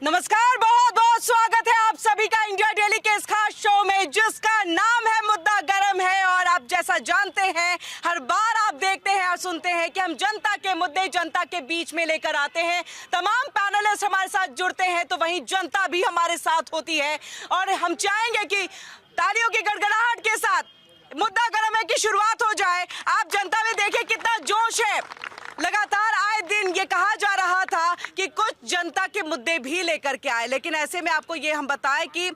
नमस्कार, बहुत बहुत स्वागत है आप सभी का इंडिया डेली के इस खास शो में जिसका नाम है मुद्दा गरम है। और आप जैसा जानते हैं, हर बार आप देखते हैं और सुनते हैं कि हम जनता के मुद्दे जनता के बीच में लेकर आते हैं। तमाम पैनलिस्ट हमारे साथ जुड़ते हैं तो वहीं जनता भी हमारे साथ होती है। और हम चाहेंगे कि तालियों की गड़गड़ाहट के साथ मुद्दा गरम है की शुरुआत हो जाए। आप जनता में देखिए कितना जोश है। लगातार आए दिन ये कहा जा रहा था कि कुछ जनता के मुद्दे भी लेकर के आए, लेकिन ऐसे में आपको ये हम बताएं कि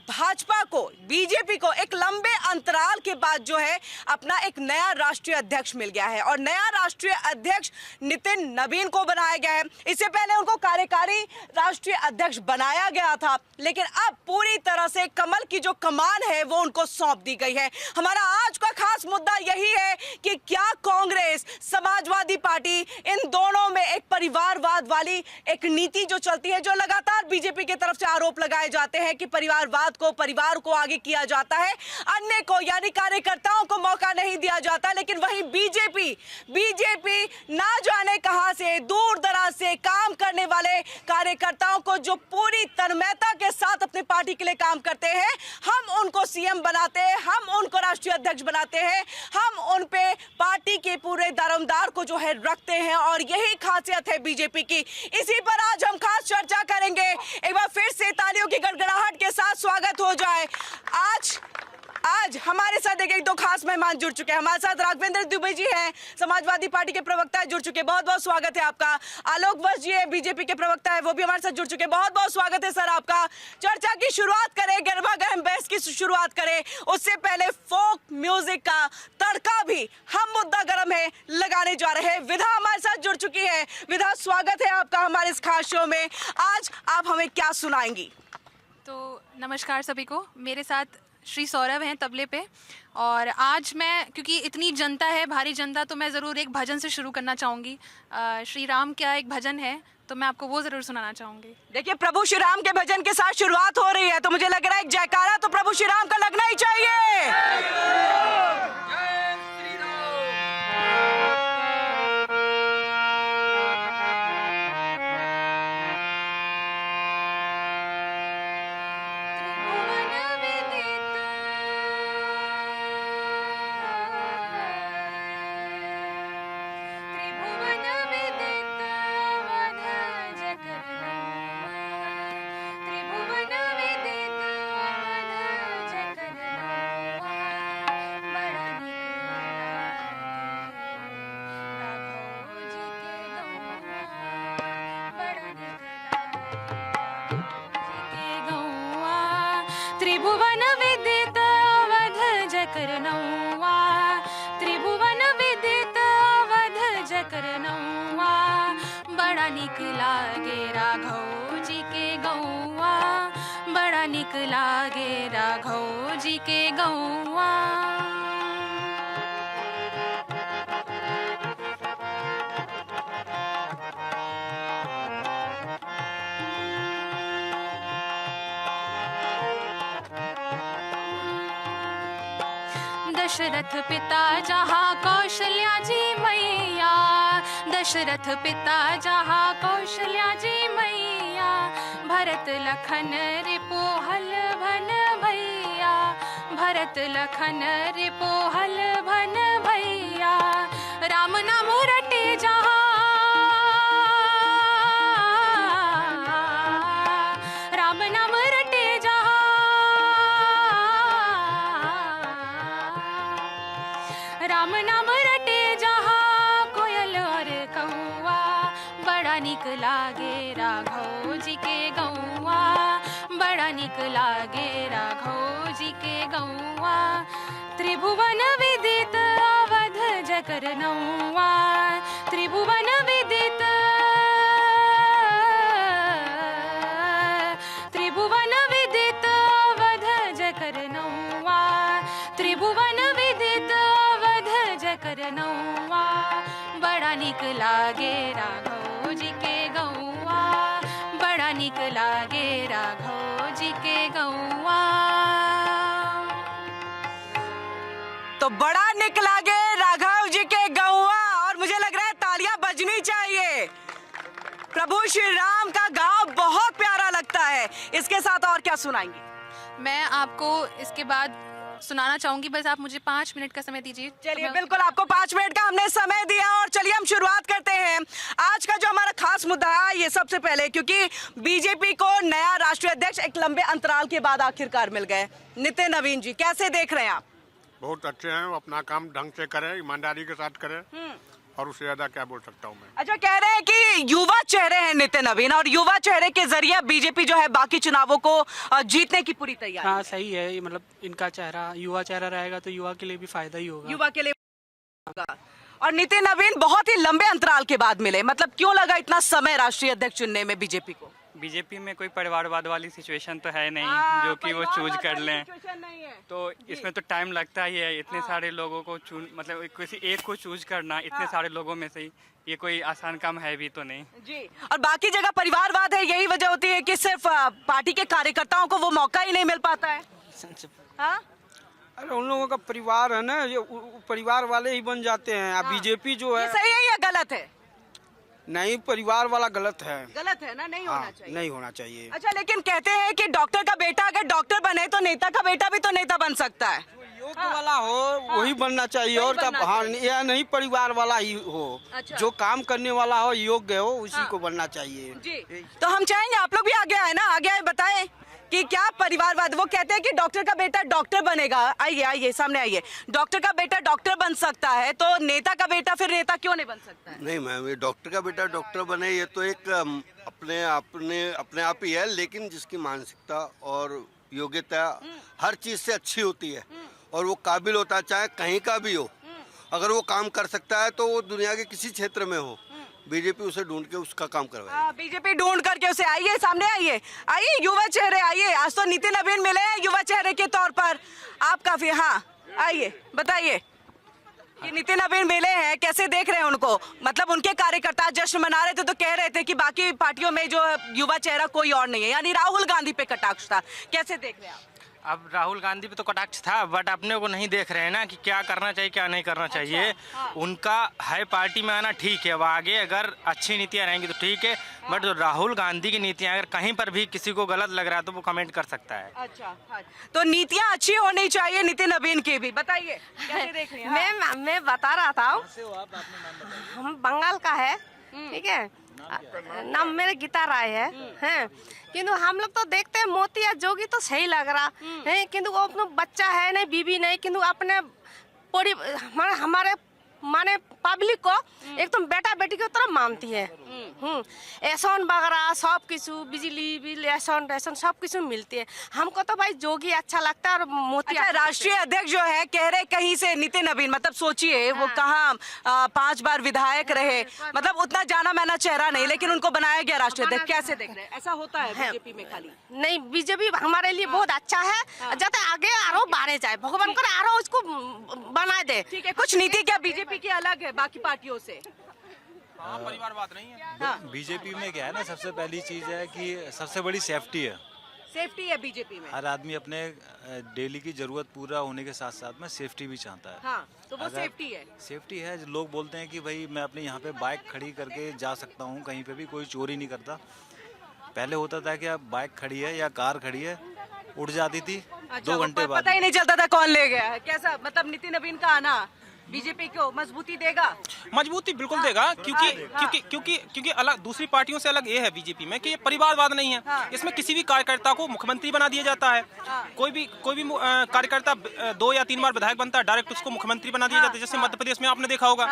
भाजपा को, बीजेपी को एक लंबे अंतराल के बाद जो है अपना एक नया राष्ट्रीय अध्यक्ष मिल गया है। और नया राष्ट्रीय अध्यक्ष नितिन नवीन को बनाया गया है। इससे पहले उनको कार्यकारी राष्ट्रीय अध्यक्ष बनाया गया था, लेकिन अब पूरी तरह से कमल की जो कमान है वो उनको सौंप दी गई है। हमारा आज का खास मुद्दा यही है कि क्या कांग्रेस, समाजवादी पार्टी, इन दोनों में एक परिवारवाद वाली एक नीति जो चलती है, जो लगातार बीजेपी की तरफ से आरोप लगाए जाते हैं कि परिवारवाद को, परिवार को आगे किया जाता है, अन्य को यानी कार्यकर्ताओं को मौका नहीं दिया जाता। लेकिन वहीं बीजेपी ना जाने कहां से दूर दराज से काम करने वाले कार्यकर्ताओं को, जो पूरी तन्मयता के साथ अपनी पार्टी के लिए काम करते हैं, हम उनको सीएम बनाते हैं, हम उनको राष्ट्रीय अध्यक्ष बनाते हैं, हम उन पे पार्टी के पूरे दारोमदार को जो है रखते हैं। और यही खासियत है बीजेपी की। इसी पर आज हम खास चर्चा करेंगे। एक बार फिर से तालियों की गड़गड़ाहट के साथ स्वागत हो जाए। आज हमारे साथ एक दो खास मेहमान जुड़ चुके हैं। हमारे साथ राघवेंद्र दुबे जी हैं, समाजवादी पार्टी के प्रवक्ता जुड़ चुके हैं, बहुत बहुत स्वागत है आपका। आलोक वत्स जी है, बीजेपी के प्रवक्ता है, वो भी हमारे साथ जुड़ चुके हैं, बहुत बहुत स्वागत है सर आपका। चर्चा की शुरुआत करें, गर्मागर्म बहस की शुरुआत करें, उससे पहले फोक म्यूजिक का तड़का भी हम मुद्दा गरम है लगाने जा रहे हैं। विधा हमारे साथ जुड़ चुकी है। विधा, स्वागत है आपका हमारे इस खास शो में। आज आप हमें क्या सुनाएंगी? तो नमस्कार सभी को। मेरे साथ श्री सौरभ हैं तबले पे। और आज मैं, क्योंकि इतनी जनता है, भारी जनता, तो मैं ज़रूर एक भजन से शुरू करना चाहूँगी। श्री राम का एक भजन है, तो मैं आपको वो ज़रूर सुनाना चाहूँगी। देखिए, प्रभु श्री राम के भजन के साथ शुरुआत हो रही है, तो मुझे लग रहा है एक जयकारा तो प्रभु श्री राम का लगना ही चाहिए। त्रिभुवन विदित अवध जकर नौआ, त्रिभुवन विदित अवध जकर नौआ, बड़ा निक लागे राघव जी के गौआ, बड़ा निक लागे राघव जी के गौआ। दशरथ पिता जहाँ कौशल्या जी मैया, दशरथ पिता जहाँ कौशल्या जी मैया, भरत लखन रिपोहल भन भैया, भरत लखन रिपोहल भन भैया, राम नाम रटे जहाँ, राम नाम रटे जहाँ, राम नाम रटे जहाँ, कोयल और कौआ, बड़ा निक लागे राघव जी के गौआ, बड़ा निक लागे राघव जी के गौआ। त्रिभुवन विदित अवध जकर नौआ, त्रिभुवन विदित, त्रिभुवन विदित अवध जकर नौआ, त्रिभुवन विदित अवध जकर नौआ, बड़ा निक लागे राघव जी के गौआ, बड़ा निक लागे राघव जी के गौआ। तो बड़ा निक लागे राघव जी के गौआ, और मुझे लग रहा है तालियां बजनी चाहिए। प्रभु श्री राम का गाँव बहुत है, इसके साथ और क्या सुनाएंगे? मैं आपको इसके बाद सुनाना चाहूंगी, बस आप मुझे 5 मिनट का समय दीजिए। चलिए, बिल्कुल आपको 5 मिनट का हमने समय दिया और चलिए हम शुरुआत करते हैं। आज का जो हमारा खास मुद्दा है, ये सबसे पहले क्योंकि बीजेपी को नया राष्ट्रीय अध्यक्ष एक लंबे अंतराल के बाद आखिरकार मिल गए। नितिन नवीन जी, कैसे देख रहे हैं आप? बहुत अच्छे हैं, वो अपना काम ढंग से करें, ईमानदारी के साथ करें, और उससे ज्यादा क्या बोल सकता हूँ मैं। अच्छा, कह रहे हैं कि युवा चेहरे हैं नितिन नवीन, और युवा चेहरे के जरिए बीजेपी जो है बाकी चुनावों को जीतने की पूरी तैयारी। हाँ सही है, ये मतलब इनका चेहरा युवा चेहरा रहेगा तो युवा के लिए भी फायदा ही होगा। युवा के लिए होगा। और नितिन नवीन बहुत ही लंबे अंतराल के बाद मिले, मतलब क्यों लगा इतना समय राष्ट्रीय अध्यक्ष चुनने में बीजेपी को? बीजेपी में कोई परिवारवाद वाली सिचुएशन तो है नहीं जो कि वो चूज कर लें, तो इसमें तो टाइम लगता ही है। इतने सारे लोगों को चुन मतलब किसी एक को चूज करना इतने सारे लोगों में से ही, ये कोई आसान काम है भी तो नहीं जी। और बाकी जगह परिवारवाद है, यही वजह होती है कि सिर्फ पार्टी के कार्यकर्ताओं को वो मौका ही नहीं मिल पाता है। हाँ? अरे उन लोगों का परिवार है ना, ये परिवार वाले ही बन जाते हैं। अब बीजेपी जो है, ये सही है या गलत है? नहीं, परिवार वाला गलत है। गलत है ना, नहीं होना चाहिए। नहीं होना चाहिए। अच्छा, लेकिन कहते हैं कि डॉक्टर का बेटा अगर डॉक्टर बने तो नेता का बेटा भी तो नेता बन सकता है। योग्य वाला हो वही बनना चाहिए, और क्या? हाँ, यह नहीं परिवार वाला ही हो। अच्छा। जो काम करने वाला हो, योग्य हो, उसी को बनना चाहिए। जी, तो हम चाहेंगे आप लोग भी आगे आए ना, आगे आए, बताएं कि क्या परिवारवाद। वो कहते हैं कि डॉक्टर का बेटा डॉक्टर बनेगा। आइए आइए, सामने आइए। डॉक्टर का बेटा डॉक्टर बन सकता है, तो नेता का बेटा फिर नेता क्यों नहीं बन सकता है? नहीं मैम, ये डॉक्टर का बेटा डॉक्टर बने ये तो एक अपने आप ही है, लेकिन जिसकी मानसिकता और योग्यता हर चीज से अच्छी होती है और वो काबिल होता है, चाहे कहीं का भी हो, अगर वो काम कर सकता है तो वो दुनिया के किसी क्षेत्र में हो, बीजेपी उसे ढूंढ के उसका काम करवाए। बीजेपी ढूंढ करके उसे। आइए, सामने आइए, आइए युवा चेहरे आइए। आज तो नितिन नवीन मिले हैं युवा चेहरे के तौर पर, आप काफी। हाँ, आइए, बताइए कि नितिन नवीन मिले हैं, कैसे देख रहे हैं उनको? मतलब उनके कार्यकर्ता जश्न मना रहे थे तो कह रहे थे कि बाकी पार्टियों में जो युवा चेहरा कोई और नहीं है, यानी राहुल गांधी पे कटाक्ष था। कैसे देख रहे हैं आप? अब राहुल गांधी पे तो कटाक्ष था, बट अपने को नहीं देख रहे हैं ना कि क्या करना चाहिए क्या नहीं करना चाहिए। उनका है पार्टी में आना ठीक है, वो आगे अगर अच्छी नीतियां रहेंगी तो ठीक है, बट राहुल गांधी की नीतियां अगर कहीं पर भी किसी को गलत लग रहा है तो वो कमेंट कर सकता है। अच्छा, तो नीतियां अच्छी होनी चाहिए नितिन नवीन की भी, बताइए कैसे देख रही हैं? मैं बता रहा था, हम बंगाल का है, ठीक है, नाम मेरे गीता राय है। किंतु हम लोग तो देखते हैं मोदी या जोगी तो सही लग रहा है, किंतु वो अपना बच्चा है नहीं, बीबी नहीं, किंतु अपने हमारे माने पब्लिक को एकदम बेटा बेटी की तरह मानती है। एहसान वगैरह सब किस बिजली बिल एहसान रेशन सब किस मिलती है। हमको तो भाई जोगी अच्छा लगता है और मोदी। अच्छा, राष्ट्रीय अध्यक्ष जो है कह रहे कहीं से नितिन नवीन, मतलब सोचिए वो कहाँ 5 बार विधायक रहे, मतलब उतना जाना माना चेहरा नहीं, लेकिन उनको बनाया गया राष्ट्रीय अध्यक्ष। कैसे देख रहे हैं? ऐसा होता है बीजेपी में खाली? नहीं, बीजेपी हमारे लिए बहुत अच्छा है, जाते आगे आरो बाढ़े जाए, भगवान कर आरो उसको बना दे। ठीक है, कुछ नीति क्या बीजेपी की अलग है बाकी पार्टियों से? परिवारवाद नहीं है। हाँ। बीजेपी में क्या है ना, सबसे पहली चीज है कि सबसे बड़ी सेफ्टी है। सेफ्टी है बीजेपी में। हर आदमी अपने डेली की जरूरत पूरा होने के साथ साथ में सेफ्टी भी चाहता है। हाँ, तो वो सेफ्टी है। सेफ्टी है। लोग बोलते हैं कि भाई मैं अपने यहाँ पे बाइक खड़ी करके जा सकता हूँ, कहीं पे भी कोई चोरी नहीं करता। पहले होता था कि अब बाइक खड़ी है या कार खड़ी है, उड़ जाती थी। अच्छा, 2 घंटे बाद पता ही नहीं चलता था कौन ले गया है। कैसा, मतलब नितिन नवीन का आना बीजेपी को मजबूती देगा? मजबूती बिल्कुल देगा, क्योंकि अलग दूसरी पार्टियों से अलग ये है बीजेपी में कि ये परिवारवाद नहीं है। इसमें किसी भी कार्यकर्ता को मुख्यमंत्री बना दिया जाता है। कोई भी कार्यकर्ता 2 या 3 बार विधायक बनता है, डायरेक्ट उसको मुख्यमंत्री बना दिया जाता है। जैसे मध्य प्रदेश में आपने देखा होगा,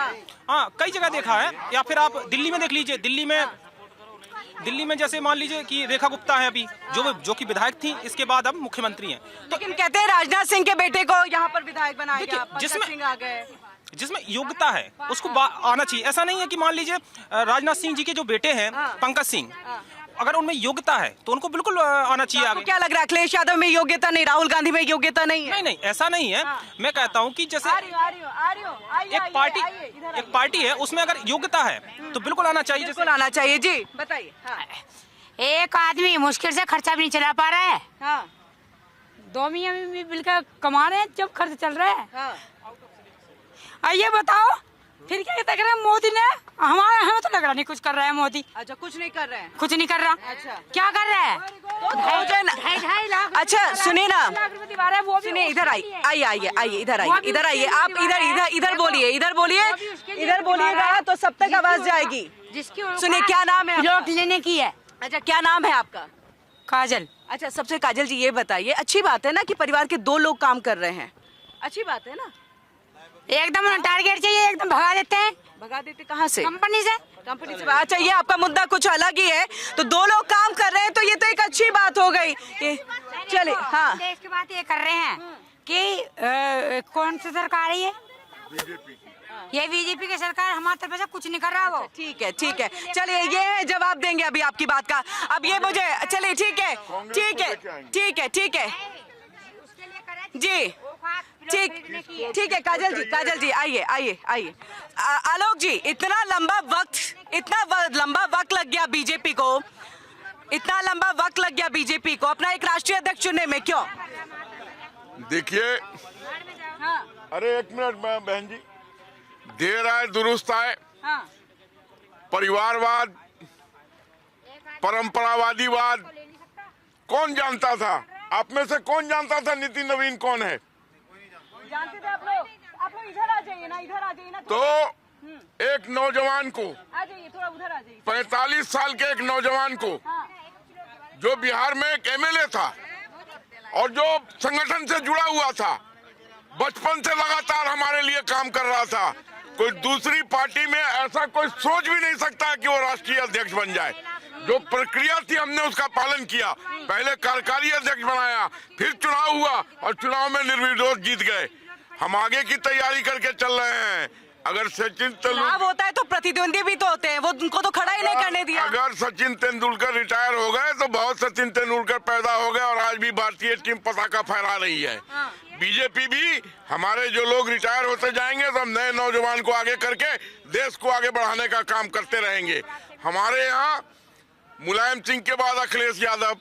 हाँ कई जगह देखा है, या फिर आप दिल्ली में देख लीजिए। दिल्ली में जैसे मान लीजिए कि रेखा गुप्ता है अभी, जो कि विधायक थी, इसके बाद अब मुख्यमंत्री हैं। तो लेकिन कहते हैं राजनाथ सिंह के बेटे को यहाँ पर विधायक बनाया गया, पंकज सिंह आ गए। जिसमें योग्यता है उसको आना चाहिए। ऐसा नहीं है कि मान लीजिए राजनाथ सिंह जी के जो बेटे हैं पंकज सिंह, अगर उनमें योग्यता है तो उनको बिल्कुल आना चाहिए। आपको क्या लग रहा है, अखिलेश यादव में योग्यता नहीं, राहुल गांधी में योग्यता नहीं है? नहीं, ऐसा नहीं है। मैं कहता हूँ कि जैसे एक पार्टी है, उसमें अगर योग्यता है तो बिल्कुल आना चाहिए। बिल्कुल आना चाहिए। जी बताइए। एक आदमी मुश्किल से खर्चा भी नहीं चला पा रहा है। हाँ। 2 मियाँ भी मिलकर कमा रहे हैं जब खर्च चल रहा है। हाँ। ये बताओ फिर क्या देख रहे हैं मोदी ने, हमारे हमें तो लग रहा नहीं कुछ कर रहा है मोदी। अच्छा, कुछ नहीं कर रहे हैं। कुछ नहीं कर रहा। अच्छा, क्या कर रहा है? तो 2.5 लाख। अच्छा सुनिए ना, सुनिए इधर आइए इधर आइए आप इधर बोलिएगा तो सब तक आवाज जाएगी। सुनिए, क्या नाम है प्लॉट लेने की है। अच्छा, क्या नाम है आपका? काजल। अच्छा, सबसे काजल जी ये बताइए, अच्छी बात है ना कि परिवार के 2 लोग काम कर रहे हैं, अच्छी बात है ना? एकदम टारगेट चाहिए, एकदम भगा देते हैं। भगा देते कहाँ से? कंपनी से। अच्छा, ये आपका मुद्दा कुछ अलग ही है। तो 2 लोग काम कर रहे हैं तो ये तो एक अच्छी बात हो गई। चलिए, हाँ, देश की बात ये कर रहे हैं कि कौन सी सरकार है ये बीजेपी की सरकार, हमारी तरफ से कुछ नहीं कर रहा वो। ठीक है चलिए, ये है जवाब देंगे अभी आपकी बात का। अब ये मुझे, चलिए ठीक है जी, ठीक है काजल जी आइए। आलोक जी, इतना लंबा वक्त लग गया बीजेपी को, अपना एक राष्ट्रीय अध्यक्ष चुनने में, क्यों? देखिए, अरे एक मिनट बहन जी, देर आए दुरुस्त आए। परिवारवाद, परंपरावादीवाद कौन जानता था? आप में से कौन जानता था नितिन नवीन कौन है? जानते थे आप लोग इधर आ जाइए ना। तो एक नौजवान को, आ जाइए, थोड़ा उधर आ जाइए। 45 साल के एक नौजवान को, जो बिहार में एक एमएलए था और जो संगठन से जुड़ा हुआ था, बचपन से लगातार हमारे लिए काम कर रहा था, कोई दूसरी पार्टी में ऐसा कोई सोच भी नहीं सकता कि वो राष्ट्रीय अध्यक्ष बन जाए। जो प्रक्रिया थी हमने उसका पालन किया। पहले कार्यकारी अध्यक्ष बनाया, फिर चुनाव हुआ और चुनाव में निर्विरोध जीत गए। हम आगे की तैयारी करके चल रहे हैं। अगर सचिन तेंदुलकर होता है तो प्रतिद्वंदी भी तो होते हैं, वो उनको तो खड़ा ही नहीं करने दिया। अगर सचिन तेंदुलकर रिटायर हो गए तो बहुत सचिन तेंदुलकर पैदा हो गए और आज भी भारतीय टीम पताका फहरा रही है। बीजेपी भी, हमारे जो लोग रिटायर होते जाएंगे तो हम नए नौजवान को आगे करके देश को आगे बढ़ाने का काम करते रहेंगे। हमारे यहाँ मुलायम सिंह के बाद अखिलेश यादव,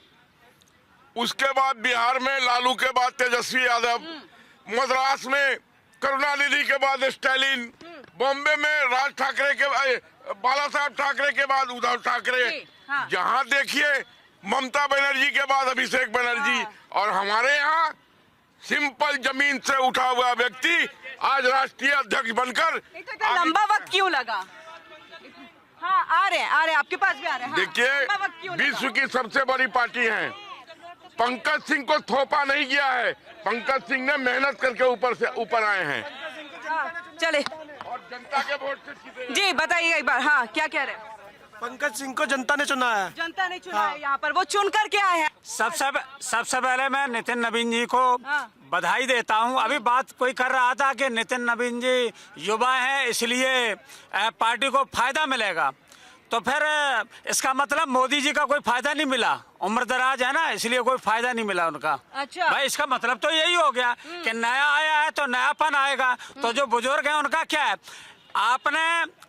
उसके बाद बिहार में लालू के बाद तेजस्वी यादव, मद्रास में करुणानिधि के बाद स्टालिन, बॉम्बे में राज ठाकरे के, बाला साहब ठाकरे के बाद उद्धव ठाकरे, जहाँ देखिए ममता बनर्जी के बाद अभिषेक बनर्जी, और हमारे यहाँ सिंपल जमीन से उठा हुआ व्यक्ति आज राष्ट्रीय अध्यक्ष बनकर। लंबा वक्त क्यों लगा? हाँ, आ रहे हैं, आपके पास भी आ रहे हैं। देखिए, विश्व की सबसे बड़ी पार्टी है, पंकज सिंह को थोपा नहीं किया है। पंकज सिंह ने मेहनत करके ऊपर आए हैं। चले, और जनता के वोट से जी बताइए एक बार। हाँ, क्या कह रहे हैं? पंकज सिंह को जनता ने चुना है। जनता ने चुना है यहाँ पर, वो चुन करके आए हैं। सबसे पहले मैं नितिन नवीन जी को बधाई देता हूं। अभी बात कोई कर रहा था कि नितिन नवीन जी युवा हैं इसलिए पार्टी को फायदा मिलेगा, तो फिर इसका मतलब मोदी जी का कोई फायदा नहीं मिला। उम्र दराज है ना, इसलिए कोई फायदा नहीं मिला उनका। अच्छा भाई, इसका मतलब तो यही हो गया कि नया आया है तो नयापन आएगा। तो जो बुजुर्ग है उनका क्या है? आपने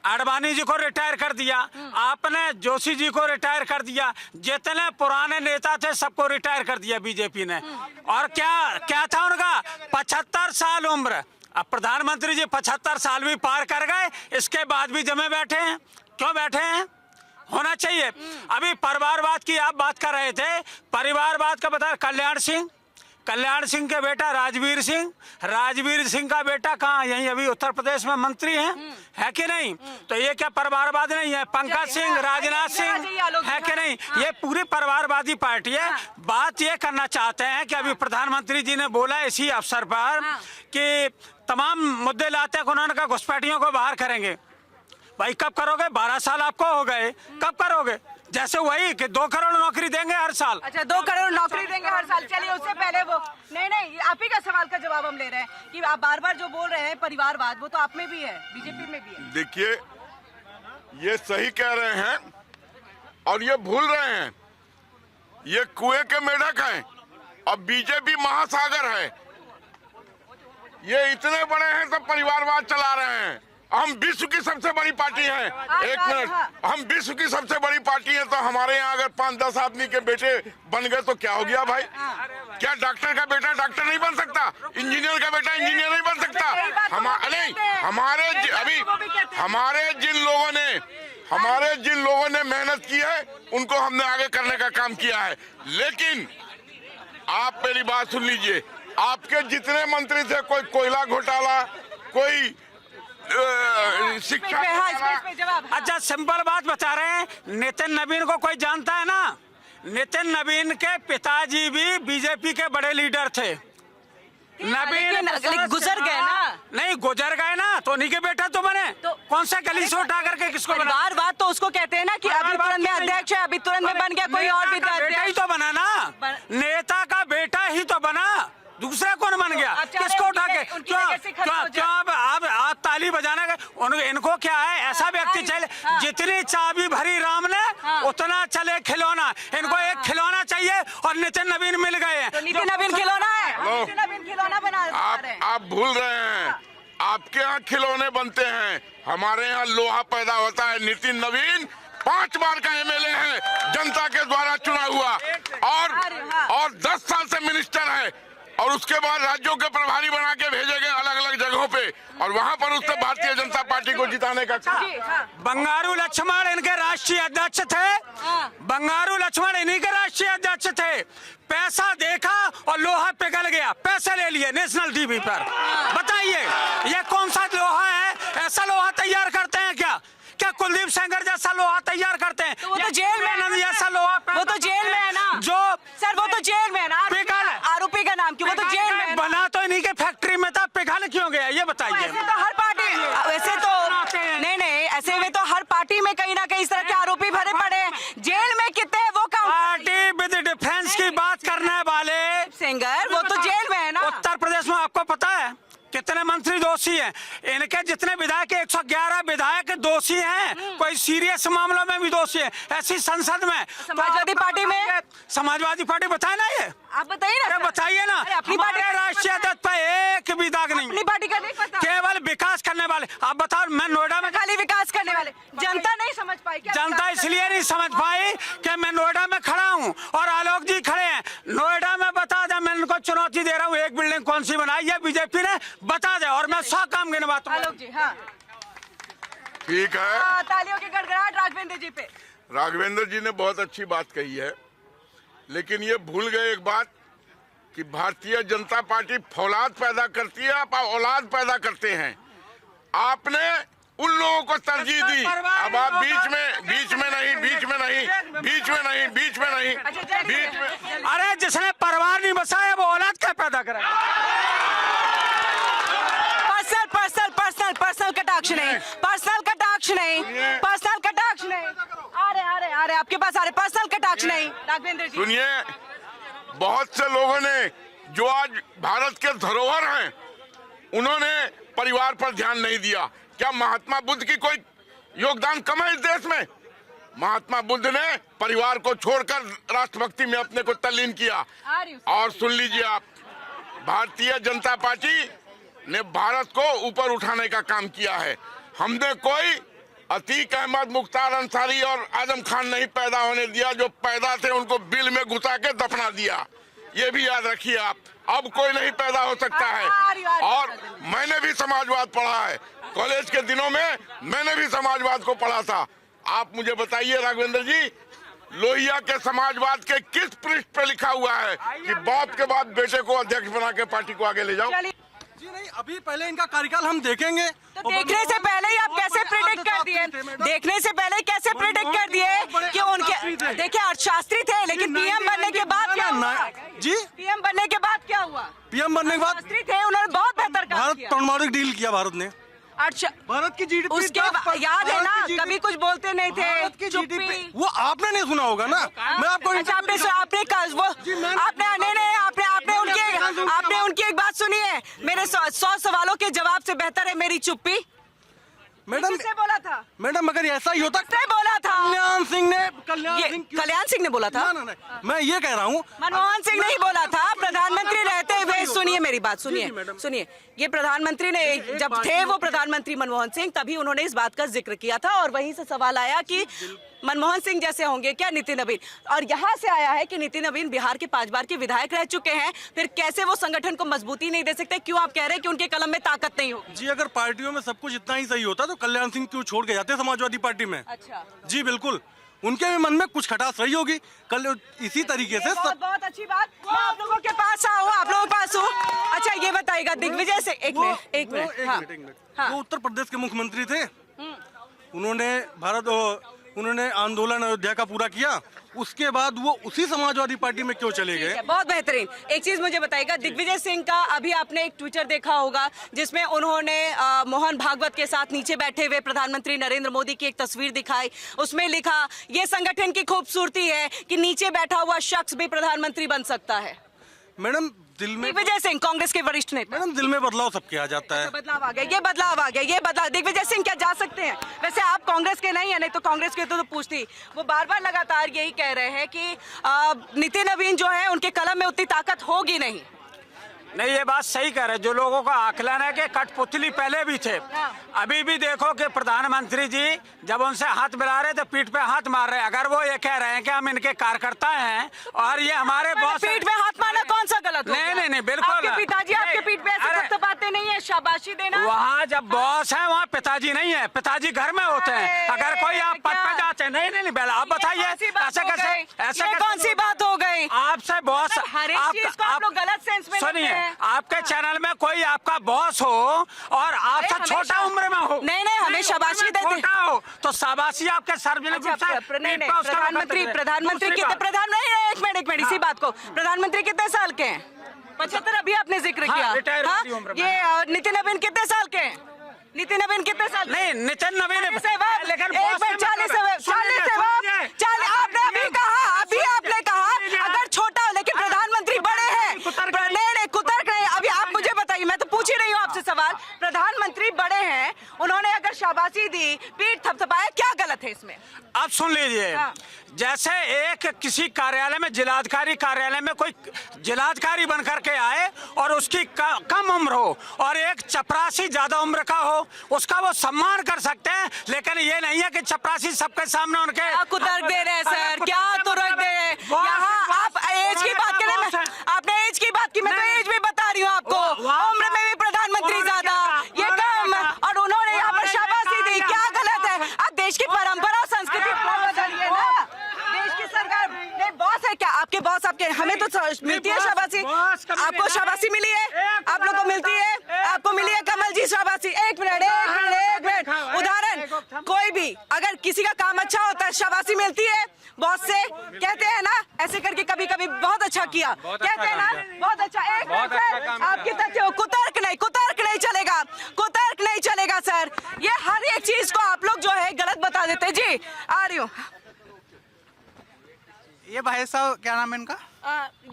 आडवाणी जी को रिटायर कर दिया, आपने जोशी जी को रिटायर कर दिया, जितने पुराने नेता थे सबको रिटायर कर दिया बीजेपी ने। और क्या था उनका? 75 साल उम्र। अब प्रधानमंत्री जी 75 साल भी पार कर गए, इसके बाद भी जमे बैठे हैं। क्यों बैठे हैं? होना चाहिए। अभी परिवारवाद की आप बात कर रहे थे, परिवारवाद का बता, कल्याण सिंह के बेटा राजवीर सिंह का बेटा कहाँ? यहीं अभी उत्तर प्रदेश में मंत्री हैं, है कि नहीं? तो ये क्या परिवारवाद नहीं है? पंकज सिंह, राजनाथ सिंह, है कि नहीं? ये पूरी परिवारवादी पार्टी है। बात ये करना चाहते हैं कि अभी प्रधानमंत्री जी ने बोला इसी अवसर पर कि तमाम मुद्दे लाते हैं, उन्होंने कहा घुसपैठियों को बाहर करेंगे। भाई कब करोगे? 12 साल आपको हो गए, कब करोगे? जैसे वही कि 2 करोड़ नौकरी देंगे हर साल। अच्छा, 2 करोड़ नौकरी देंगे हर साल। चलिए, उससे पहले वो नहीं, आप ही का सवाल का जवाब हम ले रहे हैं कि आप बार जो बोल रहे हैं परिवारवाद, वो तो आप में भी है, बीजेपी में भी है। देखिए, ये सही कह रहे हैं और ये भूल रहे हैं, ये कुएं के मेढक हैं और बीजेपी महासागर है। ये इतने बड़े हैं तो परिवारवाद चला रहे हैं। हम विश्व की सबसे बड़ी पार्टी हैं। एक मिनट, हम विश्व की सबसे बड़ी पार्टी हैं, तो हमारे यहाँ अगर 5-10 आदमी के बेटे बन गए तो क्या हो गया भाई? क्या डॉक्टर का बेटा डॉक्टर नहीं बन सकता? इंजीनियर का बेटा इंजीनियर नहीं बन सकता? हमारे जिन लोगों ने मेहनत की है उनको हमने आगे करने का काम किया है। लेकिन आप मेरी बात सुन लीजिए, आपके जितने मंत्री थे, कोई कोयला घोटाला, कोई शिक्षा। अच्छा, सिंपल बात बता रहे हैं, नितिन नवीन को कोई जानता है ना? नितिन नवीन के पिताजी भी बीजेपी के बड़े लीडर थे। नवीन गुजर गए ना? नहीं गुजर गए ना, तो उन्हीं के बेटा तो बने। तो कौन सा गली से उठा करके किसको बना? बार तो उसको कहते हैं ना कि अभी तुरंत में अध्यक्ष है, अभी तुरंत में बन गया कोई और भी बेटा ही तो बना ना, नेता का बेटा ही तो बना, दूसरा कौन बन गया? किसको उठा के? क्यों आप ताली बजाने के? इनको क्या है, ऐसा व्यक्ति चले, जितनी चाबी भरी राम ने उतना चले खिलौना। इनको एक खिलौना चाहिए और नितिन नवीन मिल गए हैं। नितिन नवीन खिलौना है, नितिन नवीन खिलौना बना। आप भूल रहे हैं, आपके यहाँ खिलौने बनते हैं, हमारे यहाँ लोहा पैदा होता है। नितिन नवीन 5 बार का एमएलए है, जनता के द्वारा चुना हुआ, और 10 साल से मिनिस्टर है, और उसके बाद राज्यों के प्रभारी बना के भेजे गए अलग अलग जगहों पे, और वहाँ पर उसने भारतीय जनता पार्टी को जिताने का काम। बंगारू लक्ष्मण इनके राष्ट्रीय अध्यक्ष थे, बंगारू लक्ष्मण इन्हीं के राष्ट्रीय अध्यक्ष थे। पैसा देखा और लोहा पिघल गया, पैसे ले लिए नेशनल टीवी पर। बताइए ये कौन सा लोहा है? ऐसा लोहा तैयार करते हैं क्या? क्या कुलदीप सेंगर जैसा लोहा तैयार करते हैं? तो वो तो जेल में है, जैसा लोहा, वो तो जेल में है ना जो सर, वो तो जेल में है ना। आरोपी का नाम क्यों? वो तो जेल में बना तो इन्हीं के फैक्ट्री में था, पिघल क्यों गया ये बताइए। ऐसे तो हर पार्टी, वैसे तो नहीं, ऐसे में तो हर पार्टी में कहीं ना कहीं इस तरह के आरोपी भरे पड़े हैं। जेल में कितने हैं वो काम? पार्टी विद डिफरेंस की बात करने वाले सेंगर, वो तो जेल में है ना। उत्तर प्रदेश में आपको पता है कितने मंत्री दोषी हैं? इनके जितने विधायक, 111 विधायक दोषी हैं, कोई सीरियस मामलों में भी दोषी है। ऐसी संसद में समाजवादी पार्टी में, समाजवादी पार्टी बताए ना, ये आप बताइए ना। अरे बताइए ना, अपनी पार्टी राष्ट्रीय अध्यक्ष पे एक भी दाग नहीं, अपनी पार्टी का नहीं पता, केवल विकास करने वाले। आप बताओ, मैं नोएडा में खाली विकास करने वाले, जनता नहीं समझ पाई क्या? जनता इसलिए नहीं समझ पाई कि मैं नोएडा में खड़ा हूँ और आलोक जी खड़े हैं। नोएडा में बता दें, मैं इनको चुनौती दे रहा हूँ, एक बिल्डिंग कौन सी बनाई है बीजेपी ने, बता दे, और मैं 100 काम गिनवाता हूँ। आलोक जी, हाँ ठीक है, तालियों की गड़गड़ाहट राघवेंद्र जी पे। राघवेंद्र जी ने बहुत अच्छी बात कही है, लेकिन ये भूल गए एक बात कि भारतीय जनता पार्टी फौलाद पैदा करती है, आप औलाद पैदा करते हैं। आपने उन लोगों को तरजीह दी, अब आप बीच में नहीं। अरे जिसने परिवार नहीं बसाया वो औलाद क्या पैदा करे? पर्सनल कटाक्ष नहीं, आ रहे आपके पास, आ रहे पर्सनल कटाक्ष नहीं। राघवेंद्र जी सुनिए, बहुत से लोगों ने जो आज भारत के धरोहर हैं, उन्होंने परिवार पर ध्यान नहीं दिया। क्या महात्मा बुद्ध की कोई योगदान कम है इस देश में? महात्मा बुद्ध ने परिवार को छोड़कर राष्ट्रभक्ति में अपने को तल्लीन किया। और सुन लीजिए आप, भारतीय जनता पार्टी ने भारत को ऊपर उठाने का काम किया है। हमने कोई अतीक अहमद, मुख्तार अंसारी और आजम खान नहीं पैदा होने दिया। जो पैदा थे उनको बिल में घुसा के दफना दिया, ये भी याद रखिए आप। अब कोई नहीं पैदा हो सकता है। और मैंने भी समाजवाद पढ़ा है, कॉलेज के दिनों में मैंने भी समाजवाद को पढ़ा था। आप मुझे बताइए राघवेंद्र जी, लोहिया के समाजवाद के किस पृष्ठ पे लिखा हुआ है कि बाप के बाद बेटे को अध्यक्ष बना के पार्टी को आगे ले जाओ? जी नहीं, अभी पहले इनका कार्यकाल हम देखेंगे। तो देखने से पहले ही आप कैसे प्रेडिक्ट कर दिए? देखने से पहले कैसे प्रेडिक्ट कर दिए कि उनके, देखिए अर्थशास्त्री थे, लेकिन पीएम बनने के बाद क्या हुआ? जी, पीएम बनने के बाद क्या हुआ? पीएम बनने के बाद अर्थशास्त्री थे, उन्होंने बहुत बेहतर काम भारत किया। परमाणु डील किया भारत ने। भारत की जीडीपी उसके याद है ना, कभी कुछ बोलते नहीं थे, चुप्पी। वो आपने नहीं सुना होगा ना। मैं आपको आपने उनकी एक बात सुनी है? मेरे 100 सवालों के जवाब से बेहतर है मेरी चुप्पी। मैडम किसने बोला था? मैडम अगर ऐसा ही होता, किसने बोला था? कल्याण सिंह ने बोला था। ना, मैं ये कह रहा हूँ, मनमोहन सिंह नहीं बोला था। प्रधानमंत्री रहते हुए सुनिए मेरी बात, सुनिए। ये प्रधानमंत्री ने जब थे वो प्रधानमंत्री मनमोहन सिंह, तभी उन्होंने इस बात का जिक्र किया था और वहीं से सवाल आया कि मनमोहन सिंह जैसे होंगे क्या नितिन नवीन, और यहाँ से आया है कि नितिन नवीन बिहार के 5 बार के विधायक रह चुके हैं, फिर कैसे वो संगठन को मजबूती नहीं दे सकते? क्यों आप कह रहे हैं कि उनके कलम में ताकत नहीं होगी? जी, अगर पार्टियों में सब कुछ इतना ही सही होता तो कल्याण सिंह क्यों छोड़ के जाते समाजवादी पार्टी में? अच्छा जी बिल्कुल, उनके भी मन में कुछ खटास रही होगी। कल इसी तरीके से बहुत अच्छी बात। मैं आप लोगों के पास आऊँ, आप लोगों के पास हूँ। अच्छा ये बताइएगा दिग्विजय से, एक मिनट। वो उत्तर प्रदेश के मुख्यमंत्री थे, उन्होंने आंदोलन अयोध्या का पूरा किया, उसके बाद वो उसी समाजवादी पार्टी में क्यों चले गए? बहुत बेहतरीन। एक चीज मुझे बताइएगा, दिग्विजय सिंह का अभी आपने एक ट्विटर देखा होगा जिसमें उन्होंने मोहन भागवत के साथ नीचे बैठे हुए प्रधानमंत्री नरेंद्र मोदी की एक तस्वीर दिखाई, उसमें लिखा ये संगठन की खूबसूरती है कि नीचे बैठा हुआ शख्स भी प्रधानमंत्री बन सकता है। मैडम दिल में, दिग्विजय सिंह कांग्रेस के वरिष्ठ नेता। मैडम दिल में बदलाव सबके आ जाता है। बदलाव आ गया, ये बदलाव। दिग्विजय सिंह क्या जा सकते हैं? वैसे आप कांग्रेस के नहीं है, नहीं तो कांग्रेस के तो पूछती। वो बार लगातार यही कह रहे हैं कि नितिन नवीन जो है उनके कलम में उतनी ताकत होगी नहीं। नहीं, ये बात सही कह रहे। जो लोगों का आकलन है कि कठपुतली पहले भी थे, अभी भी देखो कि प्रधानमंत्री जी जब उनसे हाथ मिला रहे तो पीठ पे हाथ मार रहे। अगर वो ये कह रहे हैं कि हम इनके कार्यकर्ता हैं और ये हमारे बॉस, पीठ पे हाथ मारना कौन सा गलत हो गया? नहीं बिल्कुल। आपके पिताजी आपके पीठ पे ऐसे थपथपाते नहीं है, शाबाशी देना। वहाँ जब बॉस है वहाँ पिताजी नहीं है, पिताजी घर में होते हैं। अगर कोई आप पद पे जाते हैं, नहीं बेला आप बताइए ऐसे कौन सी बात हो गई? आपसे बॉस, हर एक चीज को आप लोग गलत सेंस में सुनिए, आपके चैनल में कोई आपका बॉस हो और आपसे छोटा उम्र में हो, नहीं हमें शाबाशी देते हो तो शाबाशी आपके सार्वजनिक रूप से प्रधानमंत्री कितने एक मिनट इसी बात को, प्रधानमंत्री कितने साल के हैं? 75 अभी आपने जिक्र किया। ये नितिन नवीन कितने साल के हैं? नितिन नवीन कितने साल? नहीं, नितिन नवीन लेकिन 40 आपने अभी कहा अगर छोटा हो, लेकिन प्रधानमंत्री बड़े हैं। कुतर्क नहीं। अभी आप मुझे बताइए, मैं तो पूछ ही रही हूँ आपसे सवाल। प्रधानमंत्री बड़े हैं, उन्होंने अगर शाबाशी दी, पीठ थपथपाया, क्या गलत है इसमें? आप सुन लीजिए, जैसे एक किसी कार्यालय में जिलाधिकारी कार्यालय में कोई जिलाधिकारी बन करके आए और उसकी कम उम्र हो और एक चपरासी ज्यादा उम्र का हो, उसका वो सम्मान कर सकते हैं, लेकिन ये नहीं है कि चपरासी सबके सामने उनके कुतर्क दे रहे हैं सर, क्या तुरक दे रहे हैं? यहाँ आप एज की बात करें, आपने एज की बात की, मैं तो एज भी बता रही हूँ आपको, उम्र में भी प्रधानमंत्री ज्यादा, ये कम, और उन्होंने यहाँ पर शाबाशी दी, क्या गलत है? आप देश की परंपरा और संस्कृति बदलिए ना। देश की सरकार नहीं, बॉस है क्या आपके? बॉस आपके, हमें तो मिलती है शाबाशी। आपको शाबाशी मिली है? आप लोग को मिलती है? आपको मिली है कमल जी शाबाशी? एक मिनट उदाहरण, कोई भी अगर किसी का काम अच्छा होता है शाबाशी मिलती है बॉस से, कहते हैं ना ऐसे करके, कभी बहुत अच्छा किया, कहते हैं ना बहुत अच्छा। एक मिनट, आपकी तथ्य कुतर्क नहीं चलेगा सर। ये हर एक चीज को आप लोग जो है गलत बता देते। जी आ रही हूँ। ये भाई साहब क्या नाम है इनका?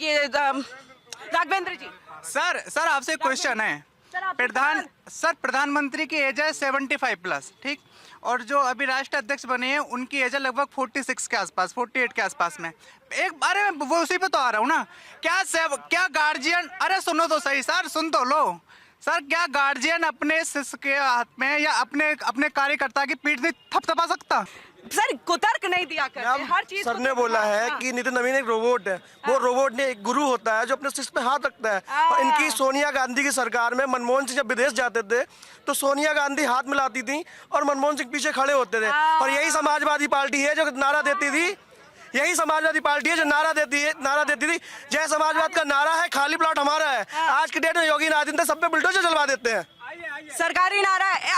ये राघवेंद्र जी। सर आपसे क्वेश्चन है। प्रधानमंत्री की एज है 75+, ठीक, और जो अभी राष्ट्र अध्यक्ष बने हैं उनकी एज है लगभग 46 के आसपास, 48 के आसपास में। एक बारे में वो उसी पे तो आ रहा हूँ ना, क्या गार्जियन, अरे सुनो तो सही सर, सुन तो लो सर, क्या गार्जियन अपने शिष्य के हाथ में या अपने कार्यकर्ता की पीठ नहीं थपथपा सकता? सर कुतर्क नहीं दिया करते, हर चीज सर ने बोला है कि नितिन नवीन एक रोबोट है, वो रोबोट ने एक गुरु होता है जो अपने शिष्य पे हाथ रखता है। और इनकी सोनिया गांधी की सरकार में मनमोहन सिंह जब विदेश जाते थे तो सोनिया गांधी हाथ मिलाती थी और मनमोहन सिंह पीछे खड़े होते थे। और यही समाजवादी पार्टी है जो नारा देती थी, नारा देती थी जय समाजवाद का नारा है, खाली प्लॉट हमारा है। आज की डेट में योगी आदित्यनाथ सब पे बुलडोजर चलवा देते हैं। सरकारी नारा है।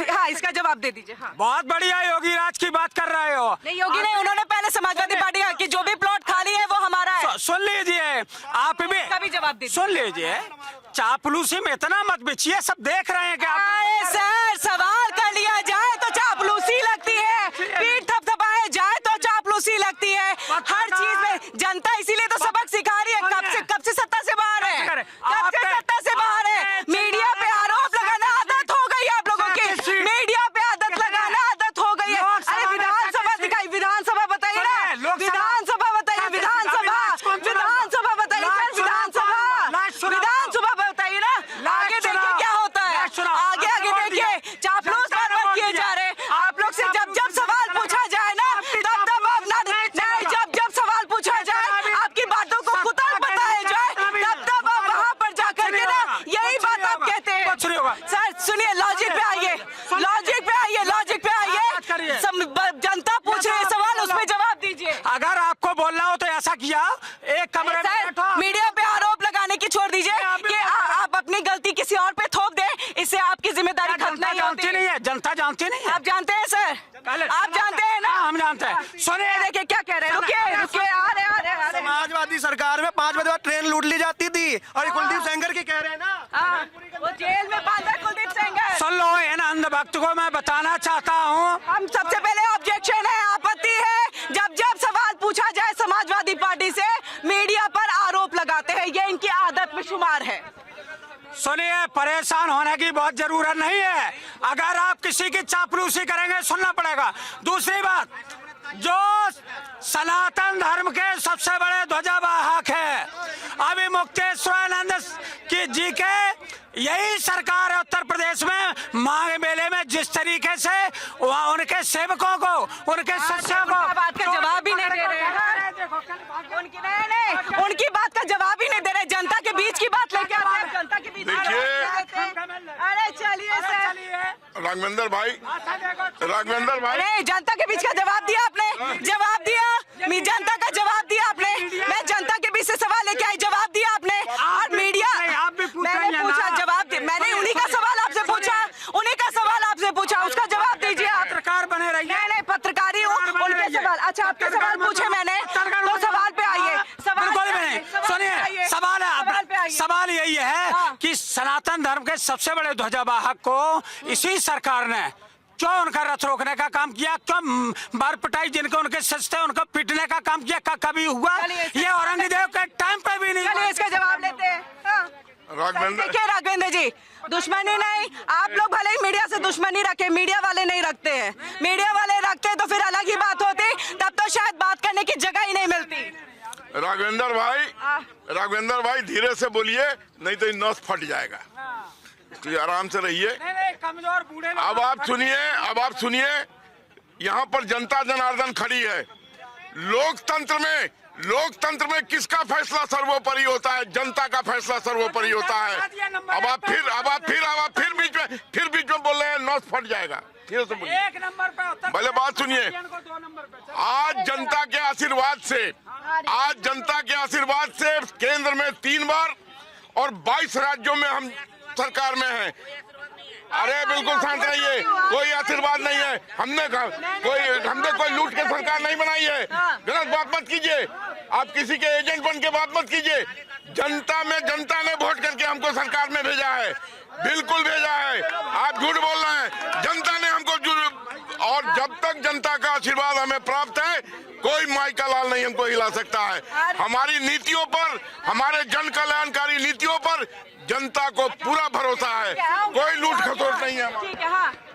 हाँ, इसका जवाब दे दीजिए। हाँ। बहुत बढ़िया, योगी राज की बात कर रहे हो। नहीं, योगी नहीं, उन्होंने पहले समाजवादी पार्टी का कि जो भी प्लॉट खाली है वो हमारा है। सुन लीजिए, आप भी कभी जवाब दे, सुन लीजिए, चापलूसी में इतना मत बिछिए, सब देख रहे हैं कि सर सवाल कर लिया जाए तो चापलूसी लगती है, पीठ थपथपाए जाए तो चापलूसी लगती है। हर चीज में जनता इसीलिए तो सबक सिखा रही है। कब से सत्ता से बाहर है, मीडिया पे आरोप लगाना आदत हो गई है आप लोगों की, मीडिया पे आदत हो गई है। अरे विधानसभा दिखाई, विधानसभा बताइए ना, विधानसभा बताइए, विधानसभा बताइए, विधानसभा एक कमरे में सर, बैठो। मीडिया पे आरोप लगाने की छोड़ दीजिए कि आप अपनी गलती किसी और पे थोप दें, इससे आपकी जिम्मेदारी खत्म जनता नहीं होती। जानती नहीं है, जनता जानती नहीं है। आप जानते हैं सर, आप जानते हैं ना? हाँ, हम जानते हैं। सुनिए, देखिए क्या कह रहे हैं, रुकिए रुकिए, आ रहे समाजवादी सरकार में 5 बजे बाद ट्रेन लूट ली जाती थी, और ये कुलदीप सेंगर की कह रहे हैं ना, वो जेल में बंद है कुलदीप सेंगर। सुन लो, इन अंधभक्त को मैं बताना चाहता हूँ। हम सबसे पहले ऑब्जेक्शन है, आपत्ति है, जब जब सवाल पूछा जाए समाजवादी पार्टी से मीडिया पर आरोप लगाते हैं, ये इनकी आदत में शुमार है। सुनिए, परेशान होने की बहुत जरूरत नहीं है। अगर आप किसी की चापलूसी करेंगे सुनना पड़ेगा। दूसरी बात, जो सनातन धर्म के सबसे बड़े ध्वजावाहक है अभी मुक्तेश्वरानंद की जी के यही सरकार है उत्तर प्रदेश में, माघ मेले में जिस तरीके से वहाँ उनके सेवकों को, उनके शिष्यों को बात का जवाब ही नहीं दे रहे हैं। उनकी बात का जवाब ही नहीं दे रहे, जनता के बीच की बात लेके आते हैं, जनता के बीच। अरे चलिए सर, राघवेंद्र भाई, अरे जनता के बीच का जवाब दिया आपने, जवाब दिया, जनता का जवाब दिया आपने, मैं जनता के बीच से सवाल लेके आई, जवाब दिया आपने। और मीडिया, मैंने पूछा, जवाब दिया, मैंने उन्हीं का सवाल आपसे पूछा, उन्हीं का सवाल आपसे पूछा, उसका जवाब दीजिए आप। पत्रकार बने रहिए। नहीं, पत्रकारी हूँ, उनके सवाल। अच्छा, आपके सवाल पूछे मैंने, तो सवाल पे आइए। बिल्कुल भी नहीं। सुनिए, सवाल यही है कि सनातन धर्म के सबसे बड़े ध्वजावाहक को इसी सरकार ने क्यों उनका रथ रोकने का काम किया, क्यों मार पिटाई जिनके उनके सच थे उनको पीटने का काम किया, कभी हुआ? ये औरंगजेब के टाइम पे भी नहीं। चलिए इसका जवाब लेते हैं। देखिए राघवेंद्र जी, दुश्मनी नहीं, आप लोग भले ही मीडिया से दुश्मनी रखे, मीडिया वाले नहीं रखते हैं। मीडिया वाले रखते तो फिर अलग ही बात होती, तब तो शायद बात करने की जगह ही नहीं मिलती। राघवेंद्र भाई धीरे से बोलिए, नहीं तो नस फट जाएगा, तो आराम से रहिए। कमजोर बूढ़े अब आप सुनिए, यहाँ पर जनता जनार्दन खड़ी है। लोकतंत्र में किसका फैसला सर्वोपरि होता है? जनता का फैसला सर्वोपरि होता है। अब आप फिर बीच में बोल रहे हैं, नस फट जाएगा। धीरे से बोलिए, एक नंबर पे पहले बात सुनिए। आज जनता के आशीर्वाद से केंद्र में 3 बार और 22 राज्यों में हम सरकार में हैं। अरे बिल्कुल शांत रहिए, कोई आशीर्वाद नहीं है। हमने कोई लूट के सरकार नहीं बनाई है। गलत बात मत कीजिए, आप किसी के एजेंट बन के बात मत कीजिए। जनता ने वोट करके हमको सरकार में भेजा है, बिल्कुल भेजा है। आप झूठ बोल रहे हैं, जनता ने हमको और जब तक जनता का आशीर्वाद हमें प्राप्त है, कोई माई का लाल नहीं हमको हिला सकता है। हमारी नीतियों पर, हमारे जन कल्याणकारी नीतियों पर जनता को पूरा भरोसा है, कोई लूट खसोट नहीं है।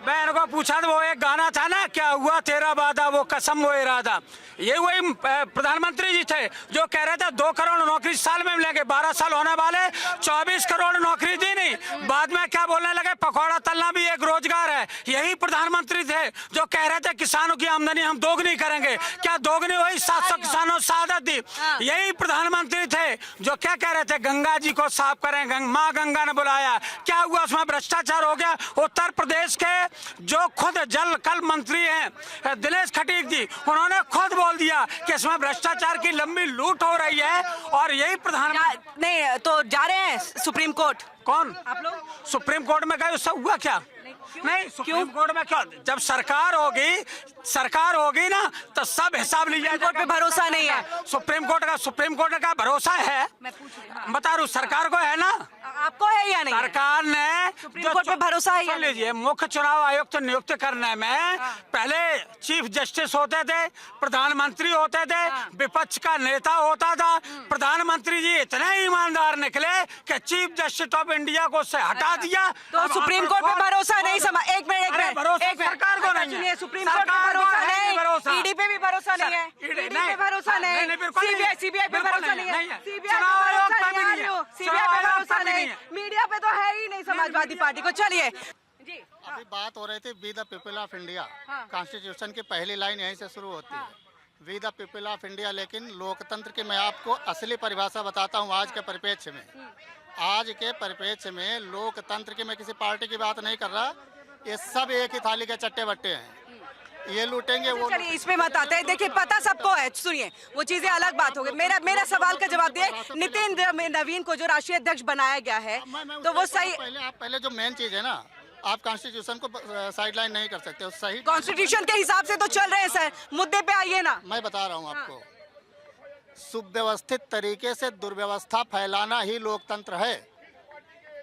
मैं इनको पूछा तो वो एक गाना था ना, क्या हुआ तेरा वादा वो कसम वो इरादा, ये वही प्रधानमंत्री जी थे जो कह रहे थे 2 करोड़ नौकरी साल में मिलेंगे। 12 साल होने वाले 24 करोड़ नौकरी दी नहीं। बाद में क्या बोलने लगे, पकौड़ा तलना भी एक रोजगार है। यही प्रधानमंत्री थे जो कह रहे थे किसानों की आमदनी हम दोगुनी करेंगे। क्या दोगुनी हुई? 700 किसानों शहादत दी। यही प्रधानमंत्री थे जो क्या कह रहे थे, गंगा जी को साफ करें, माँ गंगा ने बुलाया। क्या हुआ? उसमें भ्रष्टाचार हो गया। उत्तर प्रदेश के जो खुद जल कल मंत्री हैं दिनेश खटीक जी, उन्होंने खुद बोल दिया कि इसमें भ्रष्टाचार की लंबी लूट हो रही है। और यही प्रधानमंत्री नहीं तो जा रहे हैं सुप्रीम कोर्ट। कौन? आप लोग सुप्रीम कोर्ट में गए, उससे हुआ क्या? नहीं, सुप्रीम कोर्ट में क्या, जब सरकार होगी ना तो सब हिसाब लीजिए। कोर्ट पे भरोसा नहीं है। सुप्रीम कोर्ट का भरोसा है, बता रहा हूँ, सरकार को है ना? आपको है या नहीं? सरकार ने सुप्रीम कोर्ट पे भरोसा है या नहीं? लीजिए, मुख्य चुनाव आयुक्त नियुक्त करने में पहले चीफ जस्टिस होते थे, प्रधानमंत्री होते थे, विपक्ष का नेता होता था। प्रधानमंत्री जी इतने ईमानदार निकले कि चीफ जस्टिस ऑफ इंडिया को उससे हटा दिया। तो सुप्रीम कोर्ट पे भरोसा नहीं। एक मिनट सरकार को नहीं है। सुप्रीम कोर्ट पे भरोसा नहीं, ईडी पे भी भरोसा नहीं है, ईडी पे भरोसा नहीं, सीबीआई पे भरोसा नहीं है, सीबीआई पे भरोसा नहीं, मीडिया पे तो है ही नहीं समाजवादी पार्टी को। चलिए जी, अभी बात हो रही थी we the people of India. Constitution की पहली लाइन यहीं से शुरू होती है, we the people of India. लेकिन लोकतंत्र की मैं आपको असली परिभाषा बताता हूँ आज के परिप्रेक्ष्य में। आज के परिप्रेक्ष्य में लोकतंत्र की, मैं किसी पार्टी की बात नहीं कर रहा, ये सब एक ही थाली के चट्टे बट्टे हैं। ये लूटेंगे वो चलिए इसमें मत आते हैं। देखिए पता सबको है, सुनिए वो चीजें अलग बात हो गई। मेरा सवाल का जवाब दिए नितिन नवीन को जो राष्ट्रीय अध्यक्ष बनाया गया है, तो वो सही। पहले जो मेन चीज है ना, आप कॉन्स्टिट्यूशन को साइडलाइन नहीं कर सकते, सही कॉन्स्टिट्यूशन के हिसाब से तो चल रहे हैं सर, मुद्दे पे आइए ना। मैं बता रहा हूँ आपको, सुव्यवस्थित तरीके से दुर्व्यवस्था फैलाना ही लोकतंत्र है।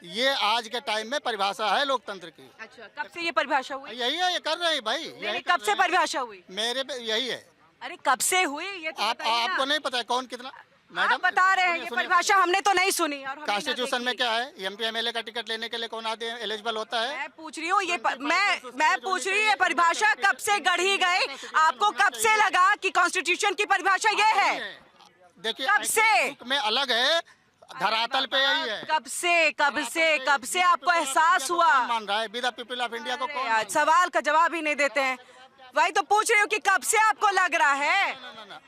ये आज के टाइम में परिभाषा है लोकतंत्र की। अच्छा, कब से ये परिभाषा हुई? यही है, ये कर रहे हैं भाई। यही कब से परिभाषा हुई? मेरे पे यही है। अरे कब से हुई ये तो बताइए ना। आपको नहीं पता है कौन कितना? मैडम बता रहे हैं, ये परिभाषा हमने तो नहीं सुनी। और कॉन्स्टिट्यूशन में क्या है, एमपी एमएलए का टिकट लेने के लिए कौन आदमी एलिजिबल होता है? मैं पूछ रही हूँ ये मैं पूछ रही हूँ ये परिभाषा कब से गढ़ी गई? आपको कब से लगा कि कॉन्स्टिट्यूशन की परिभाषा ये है? देखिए कब से में अलग है, धरातल पे यही है। कब से आपको एहसास हुआ? मान रहा है with the people of India को कौन? सवाल का जवाब ही नहीं देते हैं। वही तो पूछ रही हूँ कि कब से आपको लग रहा है?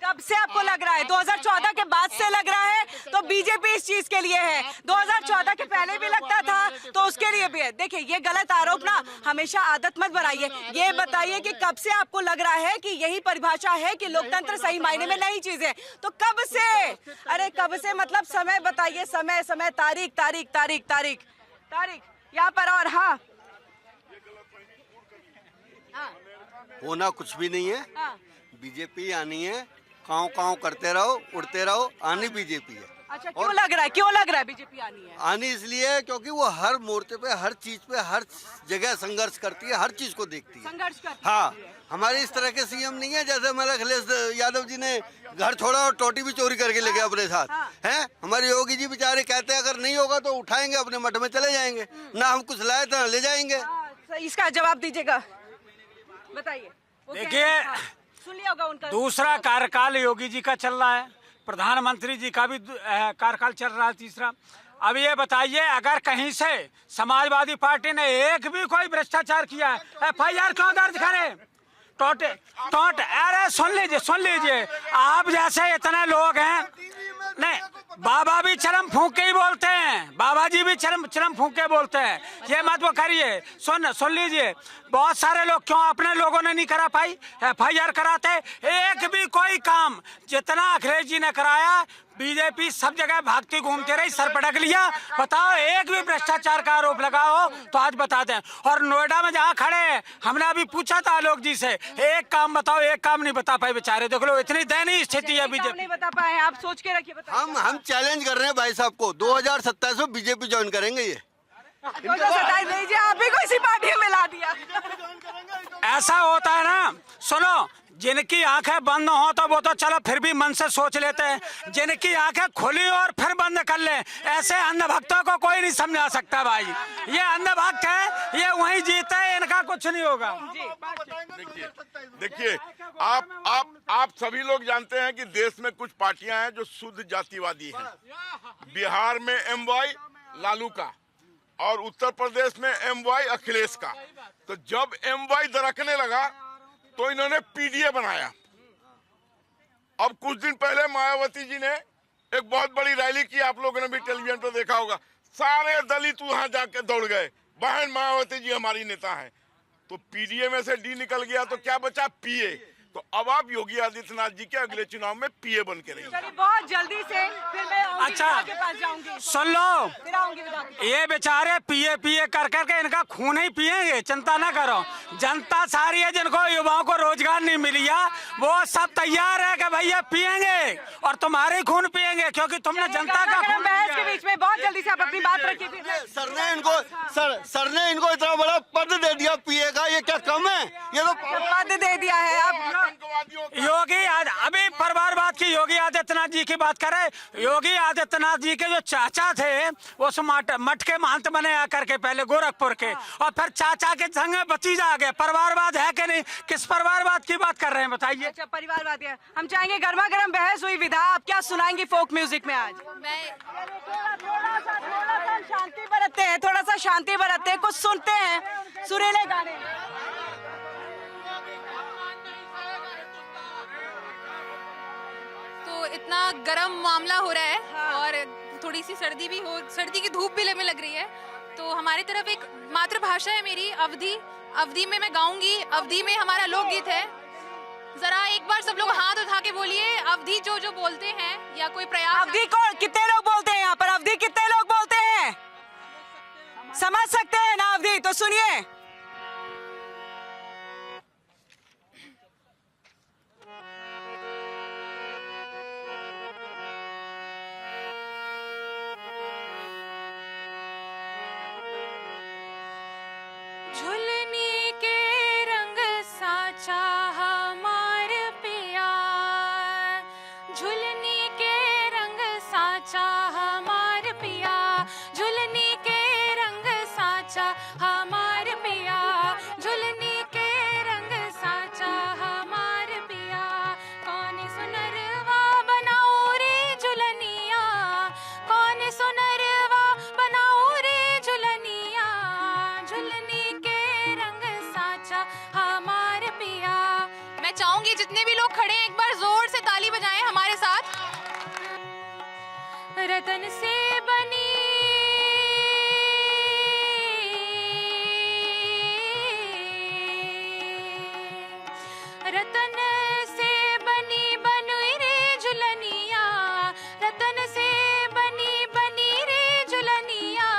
कब से आपको लग रहा है? 2014 के बाद से लग रहा है तो बीजेपी इस चीज के लिए है। 2014 के पहले भी लगता था तो उसके लिए भी है। देखिए ये गलत आरोप ना हमेशा आदत मत बनाइए। ये बताइए कि कब से आपको लग रहा है कि यही परिभाषा है कि लोकतंत्र सही मायने में नई चीज है? तो कब से? अरे कब से मतलब समय बताइए, समय, तारीख यहाँ पर। और हाँ, होना कुछ भी नहीं है। बीजेपी आनी है, काँव करते रहो, उड़ते रहो, आनी बीजेपी है। अच्छा, क्यों लग रहा है बीजेपी आनी है? आनी इसलिए है क्योंकि वो हर मोर्चे पे, हर चीज पे, हर जगह संघर्ष करती है, हर चीज को देखती है। संघर्ष करती है। हाँ, हमारे इस तरह के सीएम नहीं है जैसे हमारे अखिलेश यादव जी ने घर छोड़ा और टोटी भी चोरी करके ले गए अपने साथ। हैं, हमारे योगी जी बेचारे कहते हैं अगर नहीं होगा तो उठाएंगे अपने मठ में चले जाएंगे, ना हम कुछ लाए तो ले जाएंगे। इसका जवाब दीजिएगा, बताइए। देखिए, सुन लिया होगा उनका। दूसरा कार्यकाल योगी जी का चल रहा है, प्रधानमंत्री जी का भी कार्यकाल चल रहा है तीसरा। अब ये बताइए अगर कहीं से समाजवादी पार्टी ने एक भी कोई भ्रष्टाचार किया है, FIR क्यों दर्ज करे? अरे सुन लीजिए, आप जैसे इतने लोग हैं, नहीं बाबा भी चरम फूंक के ही बोलते हैं, बाबा जी भी चरम फूंक के बोलते हैं। ये मत वो करिए, सुन लीजिए, बहुत सारे लोग क्यों अपने लोगों ने नहीं करा पाई? FIR कराते, एक भी कोई काम जितना अखिलेश जी ने कराया, बीजेपी सब जगह भागती घूमते रही, सर पटक लिया। बताओ एक भी भ्रष्टाचार का आरोप लगाओ तो आज बता दें। और नोएडा में जहाँ खड़े हैं, हमने अभी पूछा था आलोक जी से, एक काम बताओ, एक काम नहीं बता पाए बेचारे। देख लो इतनी दयनीय स्थिति है बीजेपी। नहीं बता पाए, आप सोच के रखिए। हम चैलेंज कर रहे हैं भाई साहब को, 2027 में बीजेपी ज्वाइन करेंगे। ये 2027 लीजिए, आप ही को इसी पार्टी में मिला दिया। ऐसा होता है ना, सुनो, जिनकी आंखें बंद हो तो वो तो चलो फिर भी मन से सोच लेते हैं, जिनकी आंखें खुली और फिर बंद कर ले, ऐसे अंधभक्तों को कोई नहीं समझा सकता भाई। ये अंधभक्त है, ये वहीं जीते हैं, इनका कुछ नहीं होगा। देखिए, आप सभी लोग जानते हैं कि देश में कुछ पार्टियां हैं जो शुद्ध जातिवादी हैं। बिहार में MY लालू का और उत्तर प्रदेश में MY अखिलेश का। तो जब MY दरकने लगा तो इन्होंने PDA बनाया। अब कुछ दिन पहले मायावती जी ने एक बहुत बड़ी रैली की, आप लोगों ने भी टेलीविजन पर देखा होगा। सारे दलित वहां जाके दौड़ गए, बहन मायावती जी हमारी नेता है। तो PDA में से D निकल गया तो क्या बचा? PA। तो अब आप योगी आदित्यनाथ जी के अगले चुनाव में PA बन के रहिए। बहुत जल्दी से फिर मैं अच्छा के पास जाऊंगी। सुन लो, ये बेचारे PA कर करके इनका खून ही पिएंगे, चिंता ना करो। जनता सारी है जिनको युवाओं को रोजगार नहीं मिली है, वो सब तैयार है कि भैया पिएंगे और तुम्हारे खून पिएंगे, क्योंकि तुमने जनता का खून बहस के बीच में बहुत जल्दी से आप अपनी बात रखिए। सर ने इनको इतना बड़ा पद दे दिया PA का, ये क्या कम है? ये तो पद दे दिया है। आप योगी अभी परिवारवाद की योगी आदित्यनाथ जी की बात करें। योगी आदित्यनाथ जी के जो चाचा थे वो मठ के महंत बने आकर के पहले गोरखपुर के, और फिर चाचा के संग भतीजा आ गए। परिवारवाद है कि नहीं? किस परिवारवाद की बात कर रहे हैं बताइए? अच्छा, परिवारवाद है। हम चाहेंगे गर्मा गर्म बहस हुई विधा, आप क्या सुनाएंगी फोक म्यूजिक में आज? थोड़ा सा शांति बरतते हैं, कुछ सुनते हैं सुरीले गाने। तो इतना गर्म मामला हो रहा है और थोड़ी सी सर्दी की धूप भी लगने लग रही है। तो हमारी तरफ एक मातृभाषा है मेरी, अवधी, अवधी में मैं गाऊंगी। अवधी में हमारा लोकगीत है। जरा एक बार सब लोग हाथ उठा के बोलिए अवधी जो जो बोलते हैं या कोई प्रयास। अवधी को कितने लोग बोलते हैं यहाँ पर? अवधी कितने लोग बोलते हैं? समझ सकते हैं ना अवधी? तो सुनिए। झुलनी के रंग साचा हमार पिया, झुलनी के रंग साचा हमार पिया, झुलनी के रंग साचा हमार पिया, झुलनी के रंग साचा हमार पिया। कौन सुनरवा बनाओ रे झुलनिया, कौन सुनरवा बनाओ रे झुलनिया, झुलनी के रंग साचा हमार पिया। मैं चाहूंगी जितने भी लोग खड़े हैं एक बार जोर से ताली बजाएं हमारे साथ। रतन से बनी रतन से बनी बनुई रे झुलनिया, रतन से बनी बनी रे झुलनिया।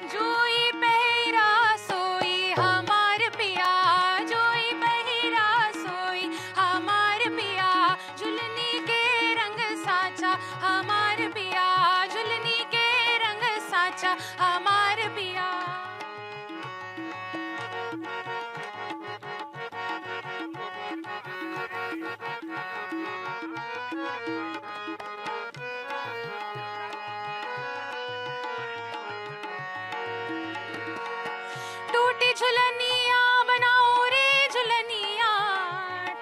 जोई पहिरा सोई हमार पिया, जोई पहिरा सोई हमार पिया, झुलनी के रंग साचा हमार पिया, झुलनी के रंग साचा हमार पिया। टूटी झुलनिया बनाओ रे झुलनिया,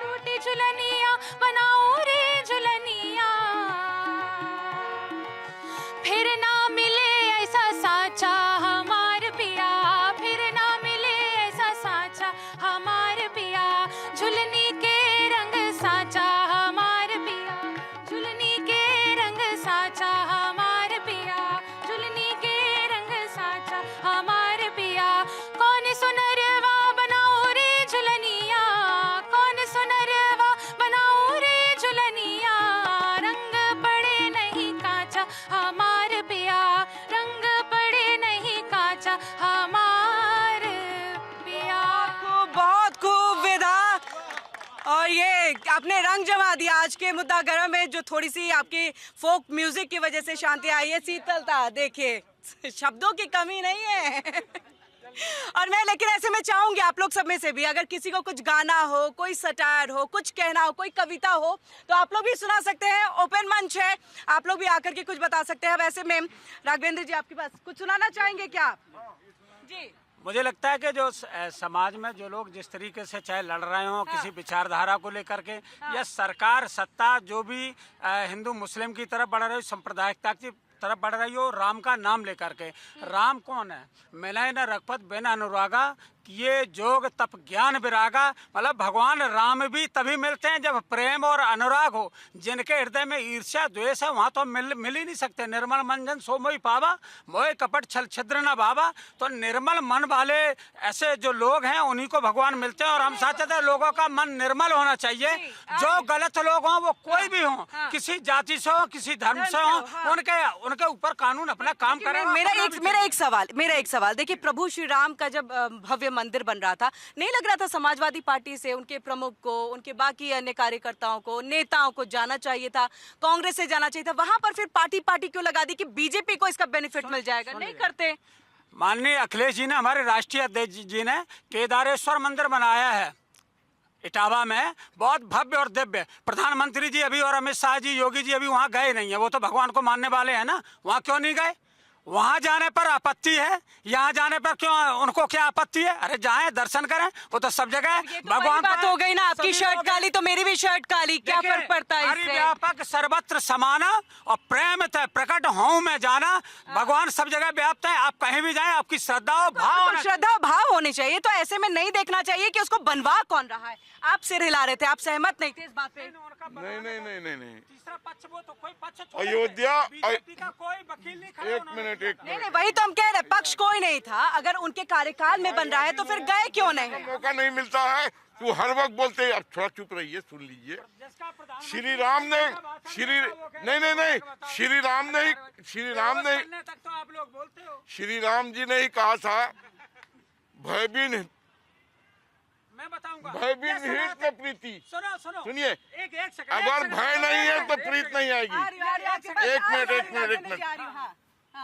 टूटी झुलनिया बनाओ रे झुलनिया। फिर ना मिले ऐसा साचा हमार पिया, फिर ना मिले ऐसा साचा हमार पिया, झुलनी के रंग साचा हमार पिया, झुलनी के रंग साचा हमार पिया, झुलनी के रंग साचा हमार पिया। कौन सुनरवा बनाओ रे झुलनिया, कौन सुनरवा बनाओ रे झुलनिया। रंग पड़े नहीं काचा हमार पिया, रंग पड़े नहीं काचा हमार पिया। बहुत खूब विदा। और ये आपने रंग जमा दिया आज के मुद्दा गरम में, जो थोड़ी सी आपकी फोक म्यूजिक की वजह से शांति आई है, शीतलता। देखिए शब्दों की कमी नहीं है। और मैं लेकिन ऐसे में चाहूंगी आप लोग सब में से भी अगर किसी को कुछ गाना हो, कोई सटायर हो, कुछ कहना हो, कोई कविता हो, तो आप लोग भी सुना सकते हैं। ओपन मंच है, आप लोग भी आकर के कुछ बता सकते हैं। वैसे में राघवेंद्र जी आपके पास कुछ सुनाना चाहेंगे क्या आप? जी। मुझे लगता है कि जो समाज में जो लोग जिस तरीके से चाहे लड़ रहे हों किसी विचारधारा को लेकर के, या सरकार सत्ता जो भी हिंदू मुस्लिम की तरफ बढ़ रही हो, सांप्रदायिकता की तरफ बढ़ रही हो, राम का नाम लेकर के। राम कौन है? मिलय न रघुपत बिन अनुरागा, ये जोग तप ज्ञान विरागा। मतलब भगवान राम भी तभी मिलते हैं जब प्रेम और अनुराग हो। जिनके हृदय में ईर्ष्या द्वेष है वहाँ तो मिल ही नहीं सकते। निर्मल मन जन सो मोहि पावा, मोह कपट छल छिद्र न भावा। तो निर्मल मन वाले ऐसे जो लोग हैं उन्हीं को भगवान मिलते हैं। और हम चाहते हैं लोगों का मन निर्मल होना चाहिए। जो गलत लोग हों वो कोई भी हों, किसी जाति से हो, किसी धर्म से हो, उनके ऊपर कानून अपना काम करें। मेरा एक सवाल देखिए, प्रभु श्री राम का जब भव्य मंदिर बन रहा था, नहीं लग रहा था समाजवादी पार्टी से उनके प्रमुख को, उनके बाकी अन्य कार्यकर्ताओं को, नेताओं को जाना चाहिए था, कांग्रेस से जाना चाहिए था? वहां पर फिर पार्टी क्यों लगा दी कि बीजेपी को इसका बेनिफिट मिल जाएगा? नहीं करते। माननीय अखिलेश जी ने, हमारे राष्ट्रीय अध्यक्ष जी ने केदारेश्वर मंदिर बनाया है इटावा में, बहुत भव्य और दिव्य। प्रधानमंत्री जी अभी और अमित शाह जी, योगी जी अभी वहाँ गए नहीं है। वो तो भगवान को मानने वाले हैं ना, वहाँ क्यों नहीं गए? वहाँ जाने पर आपत्ति है, यहाँ जाने पर क्यों? उनको क्या आपत्ति है? अरे जाएं, दर्शन करें, वो तो सब जगह है। भगवान बात हो गई ना, आपकी शर्ट काली तो मेरी भी शर्ट काली, क्या फर्क पड़ता है इससे? व्यापक सर्वत्र समाना और प्रेम तय प्रकट हूँ मैं जाना। भगवान सब जगह व्याप्त है। आप कहीं भी जाएं, आपकी श्रद्धा और भाव, श्रद्धा भाव होने चाहिए। तो ऐसे में नहीं देखना चाहिए कि उसको बनवा कौन रहा है। आप सिर हिला रहे थे, आप सहमत नहीं थे इस बात पे? नहीं। तीसरा पक्ष वो तो कोई पक्ष, अयोध्या बीजेपी का कोई वकील नहीं खड़ा। एक मिनट नहीं नहीं, वही तो हम कह रहे, पक्ष कोई नहीं था। अगर उनके कार्यकाल में बन रहा है तो फिर गए क्यों नहीं? मौका नहीं मिलता है, तू हर वक्त बोलते हैं। अब थोड़ा चुप रहिए, सुन लीजिए। श्री राम ने श्री राम जी ने ही कहा था, भयबीन मैं बताऊंगा, भयबीन हित में प्रीति। सुनिए, एक अगर भय नहीं है तो प्रीत नहीं आएगी। एक मिनट।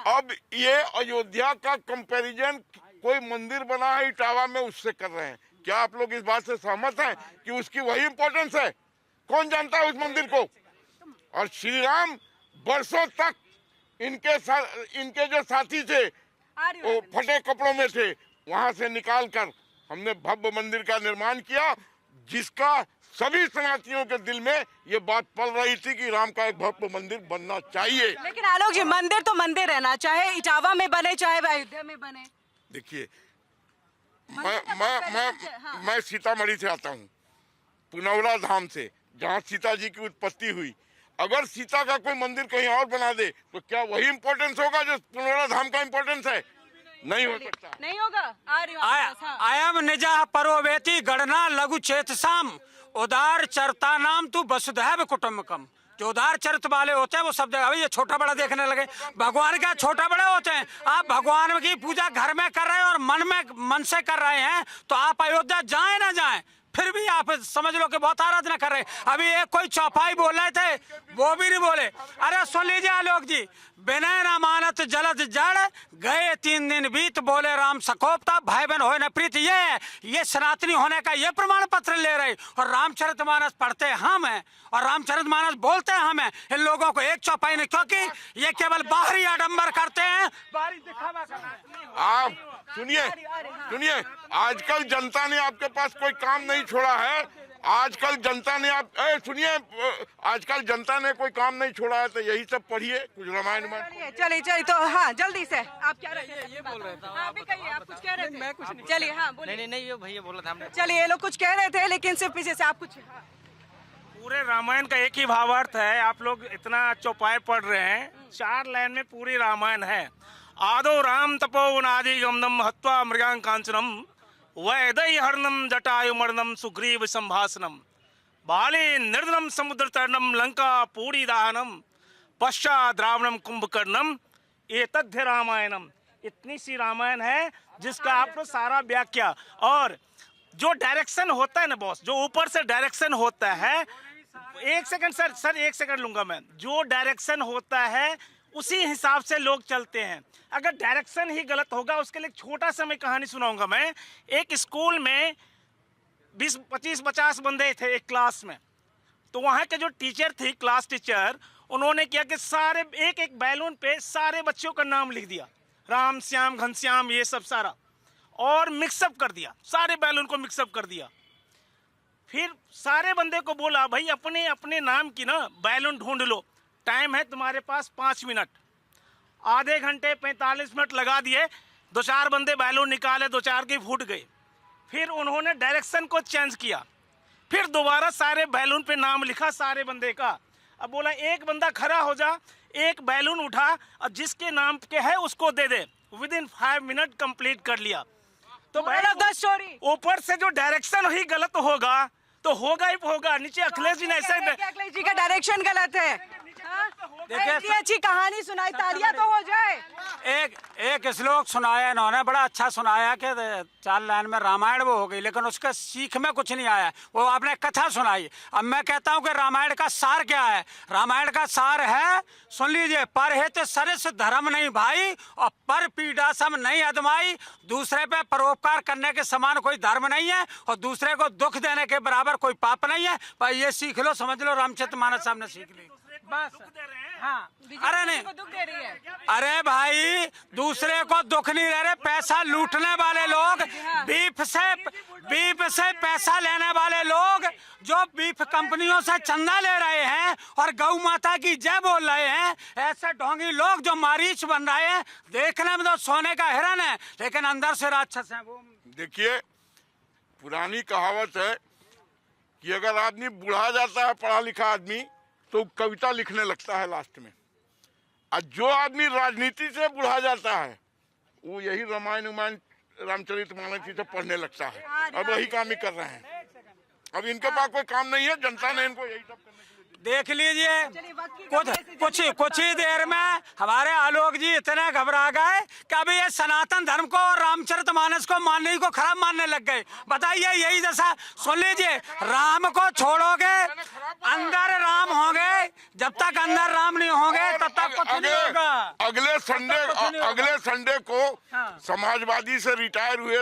अब ये अयोध्या का कंपैरिजन कोई मंदिर बना है इटावा में उससे कर रहे हैं। क्या आप लोग इस बात से सहमत हैं कि उसकी वही इम्पोर्टेंस है? कौन जानता है उस मंदिर को? और श्री राम वर्षों तक इनके जो साथी थे वो फटे कपड़ों में थे, वहां से निकाल कर हमने भव्य मंदिर का निर्माण किया, जिसका सभी सनातनियों के दिल में ये बात पल रही थी कि राम का एक भव्य मंदिर बनना चाहिए। लेकिन आलोक जी, मंदिर तो मंदिर रहना, चाहे इटावा में बने चाहे अयोध्या में बने। देखिए, मैं सीतामढ़ी से आता हूँ, पुनौरा धाम से, जहाँ सीता जी की उत्पत्ति हुई। अगर सीता का कोई मंदिर कहीं और बना दे तो क्या वही इम्पोर्टेंस होगा जो पुनौरा धाम का इम्पोर्टेंस है? नहीं हो सकता, नहीं होगा। आयम निजा परोवेति गणना लघु चेतसाम उदार चरता नाम तू वसुधैव कुटुम्बकम। जो उदार चरित्र वाले होते हैं वो सब जगह, ये छोटा बड़ा देखने लगे। भगवान का छोटा बड़े होते हैं। आप भगवान की पूजा घर में कर रहे हैं और मन से कर रहे हैं, तो आप अयोध्या जाए ना जाए फिर भी आप समझ लो कि बहुत आराधना कर रहे हैं। अभी एक कोई चौपाई बोल रहे थे, वो भी नहीं बोले। अरे सुन लीजिए आलोक जी, विनय न मानत जलद जड़ गए 3 दिन बीत बोले राम सकोपता भाई बहन होए न प्रीत। ये सनातनी होने का ये प्रमाण पत्र ले रहे, और रामचरितमानस पढ़ते हम हैं और रामचरितमानस बोलते हम हैं। इन लोगों को एक चौपाई नहीं, क्योंकि ये केवल बाहरी आडंबर करते हैं, बाहरी दिखावा करते हैं। आप सुनिए, आजकल जनता ने आपके पास कोई काम नहीं छोड़ा है। आजकल जनता ने आजकल जनता ने कोई काम नहीं छोड़ा है, तो यही सब पढ़िए कुछ रामायण में। चलिए तो हाँ, जल्दी से आप क्या ये बोल रहे थे आप भी कहिए, आप कुछ कह रहे थे। मैं कुछ नहीं। चलिए हाँ बोलिए। नहीं ये भैया बोला था हमने। चलिए, ये लोग कुछ कह रहे थे, लेकिन सिर्फ पीछे से आप कुछ। पूरे रामायण का एक ही भावार्थ है। आप लोग इतना चौपाई पढ़ रहे हैं, 4 लाइन में पूरी रामायण है। आदो राम तपो नादि गमनम हत्वा मृगां कांचनम वैदय हरणम जटायु मर्णम सुग्रीव संभाषणम बाले निर्दनम समुद्र तरणम लंका पूरी दाहनम पश्चात रावणम कुंभकर्णम ये तथ्य रामायणम। इतनी सी रामायण है जिसका आपको सारा व्याख्या, और जो डायरेक्शन होता है ना बॉस, जो ऊपर से डायरेक्शन होता है, एक सेकंड सर 1 सेकंड लूंगा मैं। जो डायरेक्शन होता है उसी हिसाब से लोग चलते हैं। अगर डायरेक्शन ही गलत होगा, उसके लिए छोटा सा मैं कहानी सुनाऊंगा। मैं एक स्कूल में 20, 25, 50 बंदे थे एक क्लास में। तो वहाँ के जो टीचर थी, क्लास टीचर, उन्होंने किया कि सारे एक बैलून पे सारे बच्चों का नाम लिख दिया, राम श्याम घनश्याम ये सब सारा, और मिक्सअप कर दिया, सारे बैलून को मिक्सअप कर दिया। फिर सारे बंदे को बोला, भाई अपने अपने नाम की ना बैलून ढूंढ लो, टाइम है तुम्हारे पास 5 मिनट। आधे घंटे 45 मिनट लगा दिए, 2-4 बंदे बैलून निकाले, 2-4 के फूट गए। फिर उन्होंने डायरेक्शन को चेंज किया, फिर दोबारा सारे बैलून पे नाम लिखा सारे बंदे का। अब बोला एक बंदा खड़ा हो जा, एक बैलून उठा और जिसके नाम के है उसको दे दे। विदिन 5 मिनट कंप्लीट कर लिया। तो ऊपर से जो डायरेक्शन ही गलत होगा तो होगा ही होगा। नीचे अखिलेश जी ने ऐसे, अखिलेश जी का डायरेक्शन गलत है। देखिए, अच्छी कहानी सुनाई, तालियां तो हो जाए। एक श्लोक सुनाया इन्होंने, बड़ा अच्छा सुनाया कि 4 लाइन में रामायण वो हो गई, लेकिन उसका सीख में कुछ नहीं आया। वो आपने कथा सुनाई। अब मैं कहता हूँ कि रामायण का सार क्या है। रामायण का सार है, सुन लीजिए, परहित सरिस धर्म नहीं भाई और पर पीड़ा सम नहीं अदमाई। दूसरे पे परोपकार करने के समान कोई धर्म नहीं है और दूसरे को दुख देने के बराबर कोई पाप नहीं है। भाई ये सीख लो, समझ लो, रामचरितमानस साहब ने सीख ली। बस हाँ, अरे नहीं, दुख दे रही है। अरे भाई दूसरे को दुख नहीं दे रहे, पैसा लूटने वाले लोग, बीफ से पैसा लेने वाले लोग, जो बीफ कंपनियों से चंदा ले रहे हैं और गौ माता की जय बोल रहे हैं, ऐसे ढोंगी लोग जो मारीच बन रहे हैं, देखने में तो सोने का हिरन है लेकिन अंदर से राक्षस है वो। देखिए, पुरानी कहावत है कि अगर आदमी बुढ़ा जाता है, पढ़ा लिखा आदमी, तो कविता लिखने लगता है लास्ट में। और जो आदमी राजनीति से बुढ़ा जाता है वो यही रामायण रामचरितमानस जी से पढ़ने लगता है। अब वही काम ही कर रहे हैं। अब इनके पास कोई काम नहीं है, जनता ने इनको यही सब देख लीजिए, कुछ ही देर में हमारे आलोक जी इतने घबरा गए कि अभी ये सनातन धर्म को और रामचरितमानस को मानने को खराब मानने लग गए। बताइए, यही जैसा सुन लीजिए, राम को छोड़ोगे अंदर राम होंगे, जब तक अंदर राम नहीं होंगे तब तक कुछ नहीं होगा। अगले संडे को समाजवादी से रिटायर हुए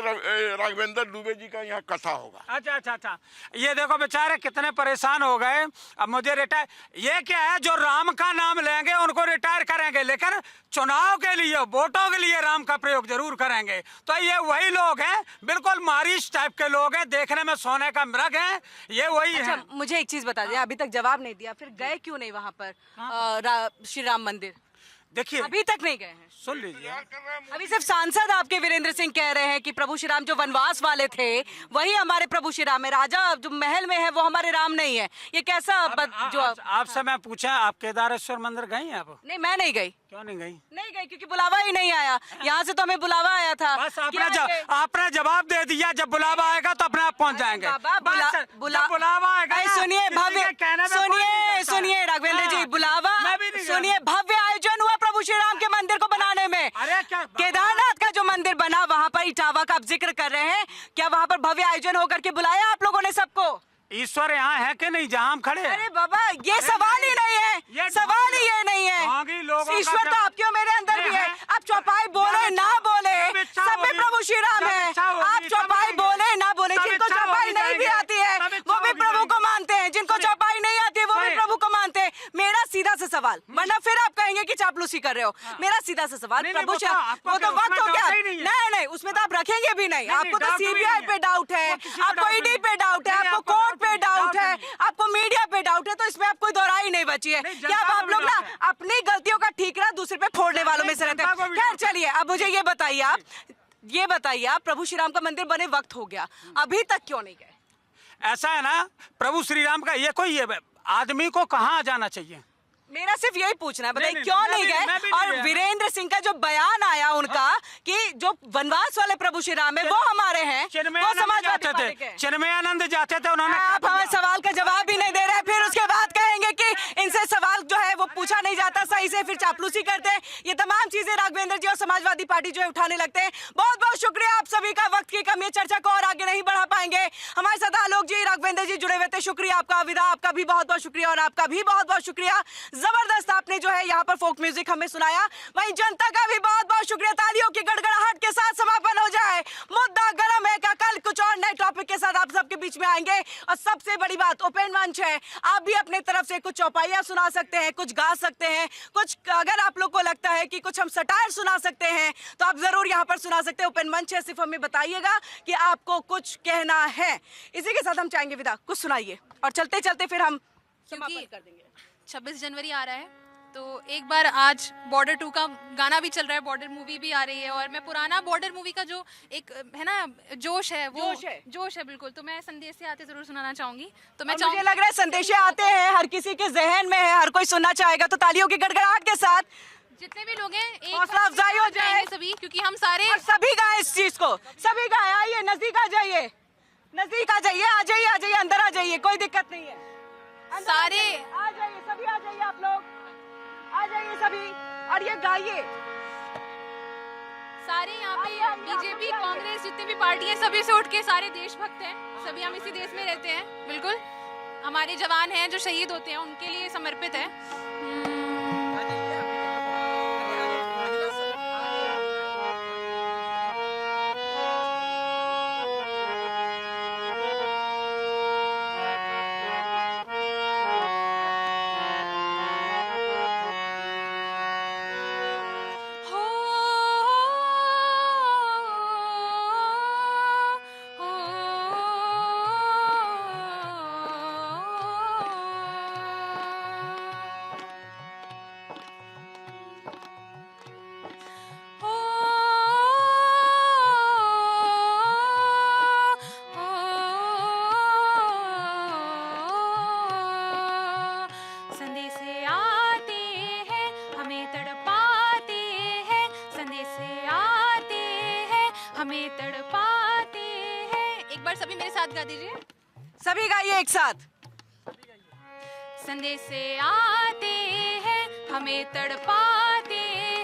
राघवेंद्र दुबे जी का यहाँ कथा होगा। अच्छा, ये देखो बेचारे कितने परेशान हो गए। अब मुझे ये क्या है, जो राम का नाम लेंगे उनको रिटायर करेंगे, लेकिन चुनाव के लिए, वोटों के लिए राम का प्रयोग जरूर करेंगे। तो ये वही लोग हैं, बिल्कुल मारिश टाइप के लोग हैं, देखने में सोने का मृग हैं, ये वही हैं। मुझे एक चीज बता दिया, अभी तक जवाब नहीं दिया, फिर गए क्यों नहीं वहाँ पर श्री राम मंदिर? देखिए, अभी तक नहीं गए हैं। सुन लीजिए, अभी सिर्फ सांसद आपके वीरेंद्र सिंह कह रहे हैं कि प्रभु श्री राम जो वनवास वाले थे वही हमारे प्रभु श्री राम है, राजा जो महल में है वो हमारे राम नहीं है। ये कैसा आपसे मैं पूछा, आप केदारेश्वर मंदिर गई हैं आप? नहीं, मैं नहीं गई। क्यों नहीं गई? नहीं गई क्योंकि बुलावा ही नहीं आया। यहाँ से तो हमें बुलावा आया था। बस आपने जवाब दे दिया, जब बुलावा आएगा तो अपने आप पहुँच जाएंगे। बुलावा आएगा, सुनिए राघवेंद्र जी, बुलावा सुनिए, भव्य आयोजन हुआ प्रभु श्री राम के मंदिर को बनाने में। केदारनाथ का जो मंदिर बना वहाँ पर इटावा का आप जिक्र कर रहे हैं, क्या वहाँ पर भव्य आयोजन होकर के बुलाया आप लोगों ने सबको? ईश्वर यहाँ है कि नहीं जहाँ हम खड़े हैं? अरे बाबा, ये सवाल ही नहीं है, सवाल ही ये नहीं है। ईश्वर तो आपके और मेरे अंदर भी है। आप चौपाई बोले ना बोले, सब में प्रभु श्री राम है। आप चौपाई बोले ना बोले, जिनको चौपाई नहीं भी आती है वो भी प्रभु को मानते हैं, जिनको चौपाई नहीं आती है वो भी प्रभु को मानते हैं। मेरा सीधा सा सवाल, वरना फिर आप कहेंगे कि चापलूसी कर रहे हो। मेरा सीधा सा सवाल, प्रभु वो तो वक्त हो गया। नहीं, उसमें तो आप रखेंगे भी नहीं। आपको तो सीबीआई पे डाउट है, आपको ईडी पे डाउट है, आपको कोर्ट पे डाउट है, आपको मीडिया पे डाउट है, तो इसमें आप कोई दोहराई नहीं बची है। क्या आप लोग ना अपनी गलतियों का ठीकरा दूसरे पे फोड़ने वालों में से रहते हैं? खैर चलिए, अब मुझे ये बताइए आप प्रभु श्री राम का मंदिर बने वक्त हो गया, अभी तक क्यों नहीं गए? ऐसा है ना, प्रभु श्री राम का ये कोई आदमी को कहाँ जाना चाहिए? मेरा सिर्फ यही पूछना है, बताइए क्यों नहीं गए? और वीरेंद्र सिंह का जो बयान आया उनका कि जो वनवास वाले प्रभु श्री राम है वो हमारे हैं, वो समाजवादी पार्टी के। चिन्मयानंद जाते थे, उन्होंने आप हमें सवाल का जवाब भी नहीं दे रहे, फिर उसके बाद कहेंगे कि इनसे सवाल जो है वो पूछा नहीं जाता सही से, फिर चापलूसी करते हैं। ये तमाम चीजें राघवेंद्र जी और समाजवादी पार्टी जो है उठाने लगते हैं। बहुत बहुत शुक्रिया आप सभी का, वक्त की कमी, चर्चा को और आगे नहीं बढ़ा पाएंगे। हमारे साथ आलोक जी, राघवेंद्र जी जुड़े हुए थे, शुक्रिया आपका। विदा, आपका भी बहुत बहुत शुक्रिया और आपका भी बहुत बहुत शुक्रिया। जबरदस्त आपने जो है यहाँ पर फोक म्यूजिक हमें सुनाया। वहीं जनता का भी बहुत बहुत शुक्रिया। तालियों की गड़गड़ाहट के साथ समापन हो जाए। मुद्दा गर्म है का कल कुछ और नए टॉपिक के साथ आप सबके बीच में आएंगे। और सबसे बड़ी बात, ओपन मंच है, आप भी अपने तरफ से कुछ चौपाइयां सुना सकते हैं, कुछ गा सकते हैं, कुछ अगर आप लोग को लगता है कि कुछ हम सटायर सुना सकते हैं तो आप जरूर यहाँ पर सुना सकते हैं। ओपन मंच है, सिर्फ हमें बताइएगा कि आपको कुछ कहना है। इसी के साथ हम चाहेंगे विदा, कुछ सुनाइए और चलते चलते फिर हम समापन कर देंगे। 26 जनवरी आ रहा है, तो एक बार आज बॉर्डर 2 का गाना भी चल रहा है, बॉर्डर मूवी भी आ रही है, और मैं पुराना बॉर्डर मूवी का जो एक है ना जोश है, वो जोश है बिल्कुल, तो मैं संदेश से आते जरूर सुनाना चाहूंगी। तो मैं मुझे लग रहा है संदेश आते हैं, हर किसी के जहन में है, हर कोई सुनना चाहेगा। तो तालियों की गड़गड़ाहट के साथ जितने भी लोग हैं एक हौसला अफजाई हो जाए सभी, क्योंकि हम सारे सभी गाएं इस चीज को, सभी गाएं। आइए नजदीक आ जाइए, नजदीक आ जाइए, आ जाइए, आ जाइए, अंदर आ जाइए, कोई दिक्कत नहीं है। सारे आ जाइए, सभी आ जाइए, आप लोग आ जाइए सभी, और ये गाइए। सारे यहाँ पे बीजेपी, कांग्रेस, जितनी भी पार्टी है, सभी से उठ के सारे देशभक्त हैं, सभी हम इसी देश में रहते हैं। बिल्कुल हमारे जवान हैं जो शहीद होते हैं, उनके लिए समर्पित है। साथ गा दीजिए। सभी गाइए एक साथ। संदेश से आते हैं हमें तड़पाते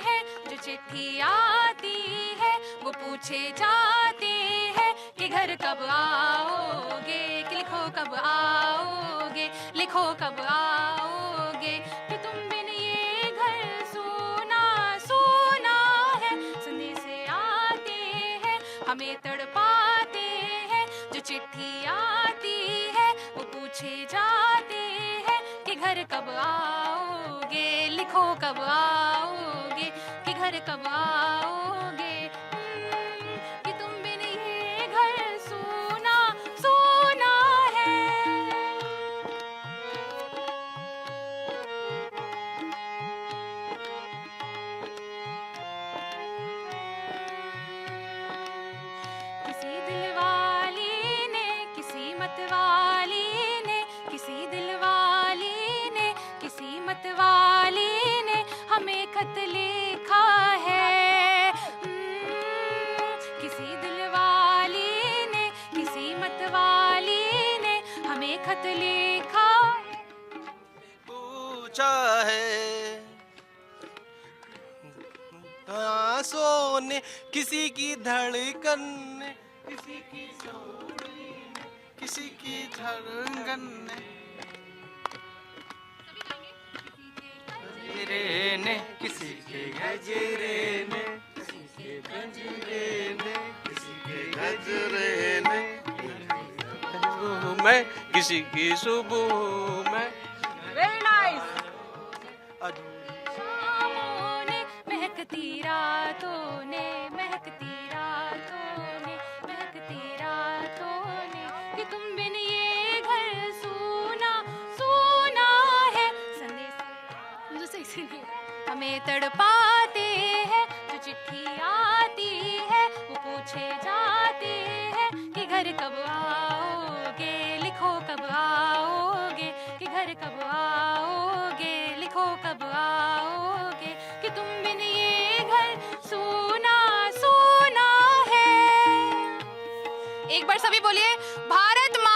हैं, जो चिट्ठी आती है वो पूछे जाते हैं कि घर कब आओगे, कि लिखो कब आओगे, लिखो कब आओगे, कि तुम बिन ये घर सूना सूना है। संदेश से आते हैं हमें तड़पाते हैं, जो चिट्ठी आती है वो पूछे जाते हैं कि घर कब आओगे, लिखो कब आओगे, कि घर कब आओगे, कि तुम बिन ये घर सूना सूना है। किसी दिलवाली ने, किसी मतवाली ने, किसी दिलवाली ने, किसी मतवाली ने हमें खत लिखा है। किसी दिलवाली ने, किसी मतवाली ने हमें खत लिखा, पूछा है आंसुओं ने, किसी की धड़कन ने, किसी की जोड़ी ने, किसी की धड़कन ने, गजरे ने, किसी के गजरे ने, किसी के गजरे ने, किसी के गजरे ने, मैं किसी की सुबह में। Very nice. शामों ने, महकती रातों ने, महकती रातों ने, महकती रातों ने, कि तुम बिन ये घर सूना सूना है। संदेश जो सही से नहीं है। हमें तड़पाते हैं, जो चिट्ठी आती है वो पूछे जाते हैं कि घर कब आओगे, लिखो कब आओगे, कि घर कब आओगे, लिखो कब आओगे, कि तुम बिन ये घर सूना सूना है। एक बार सभी बोलिए, भारत माँ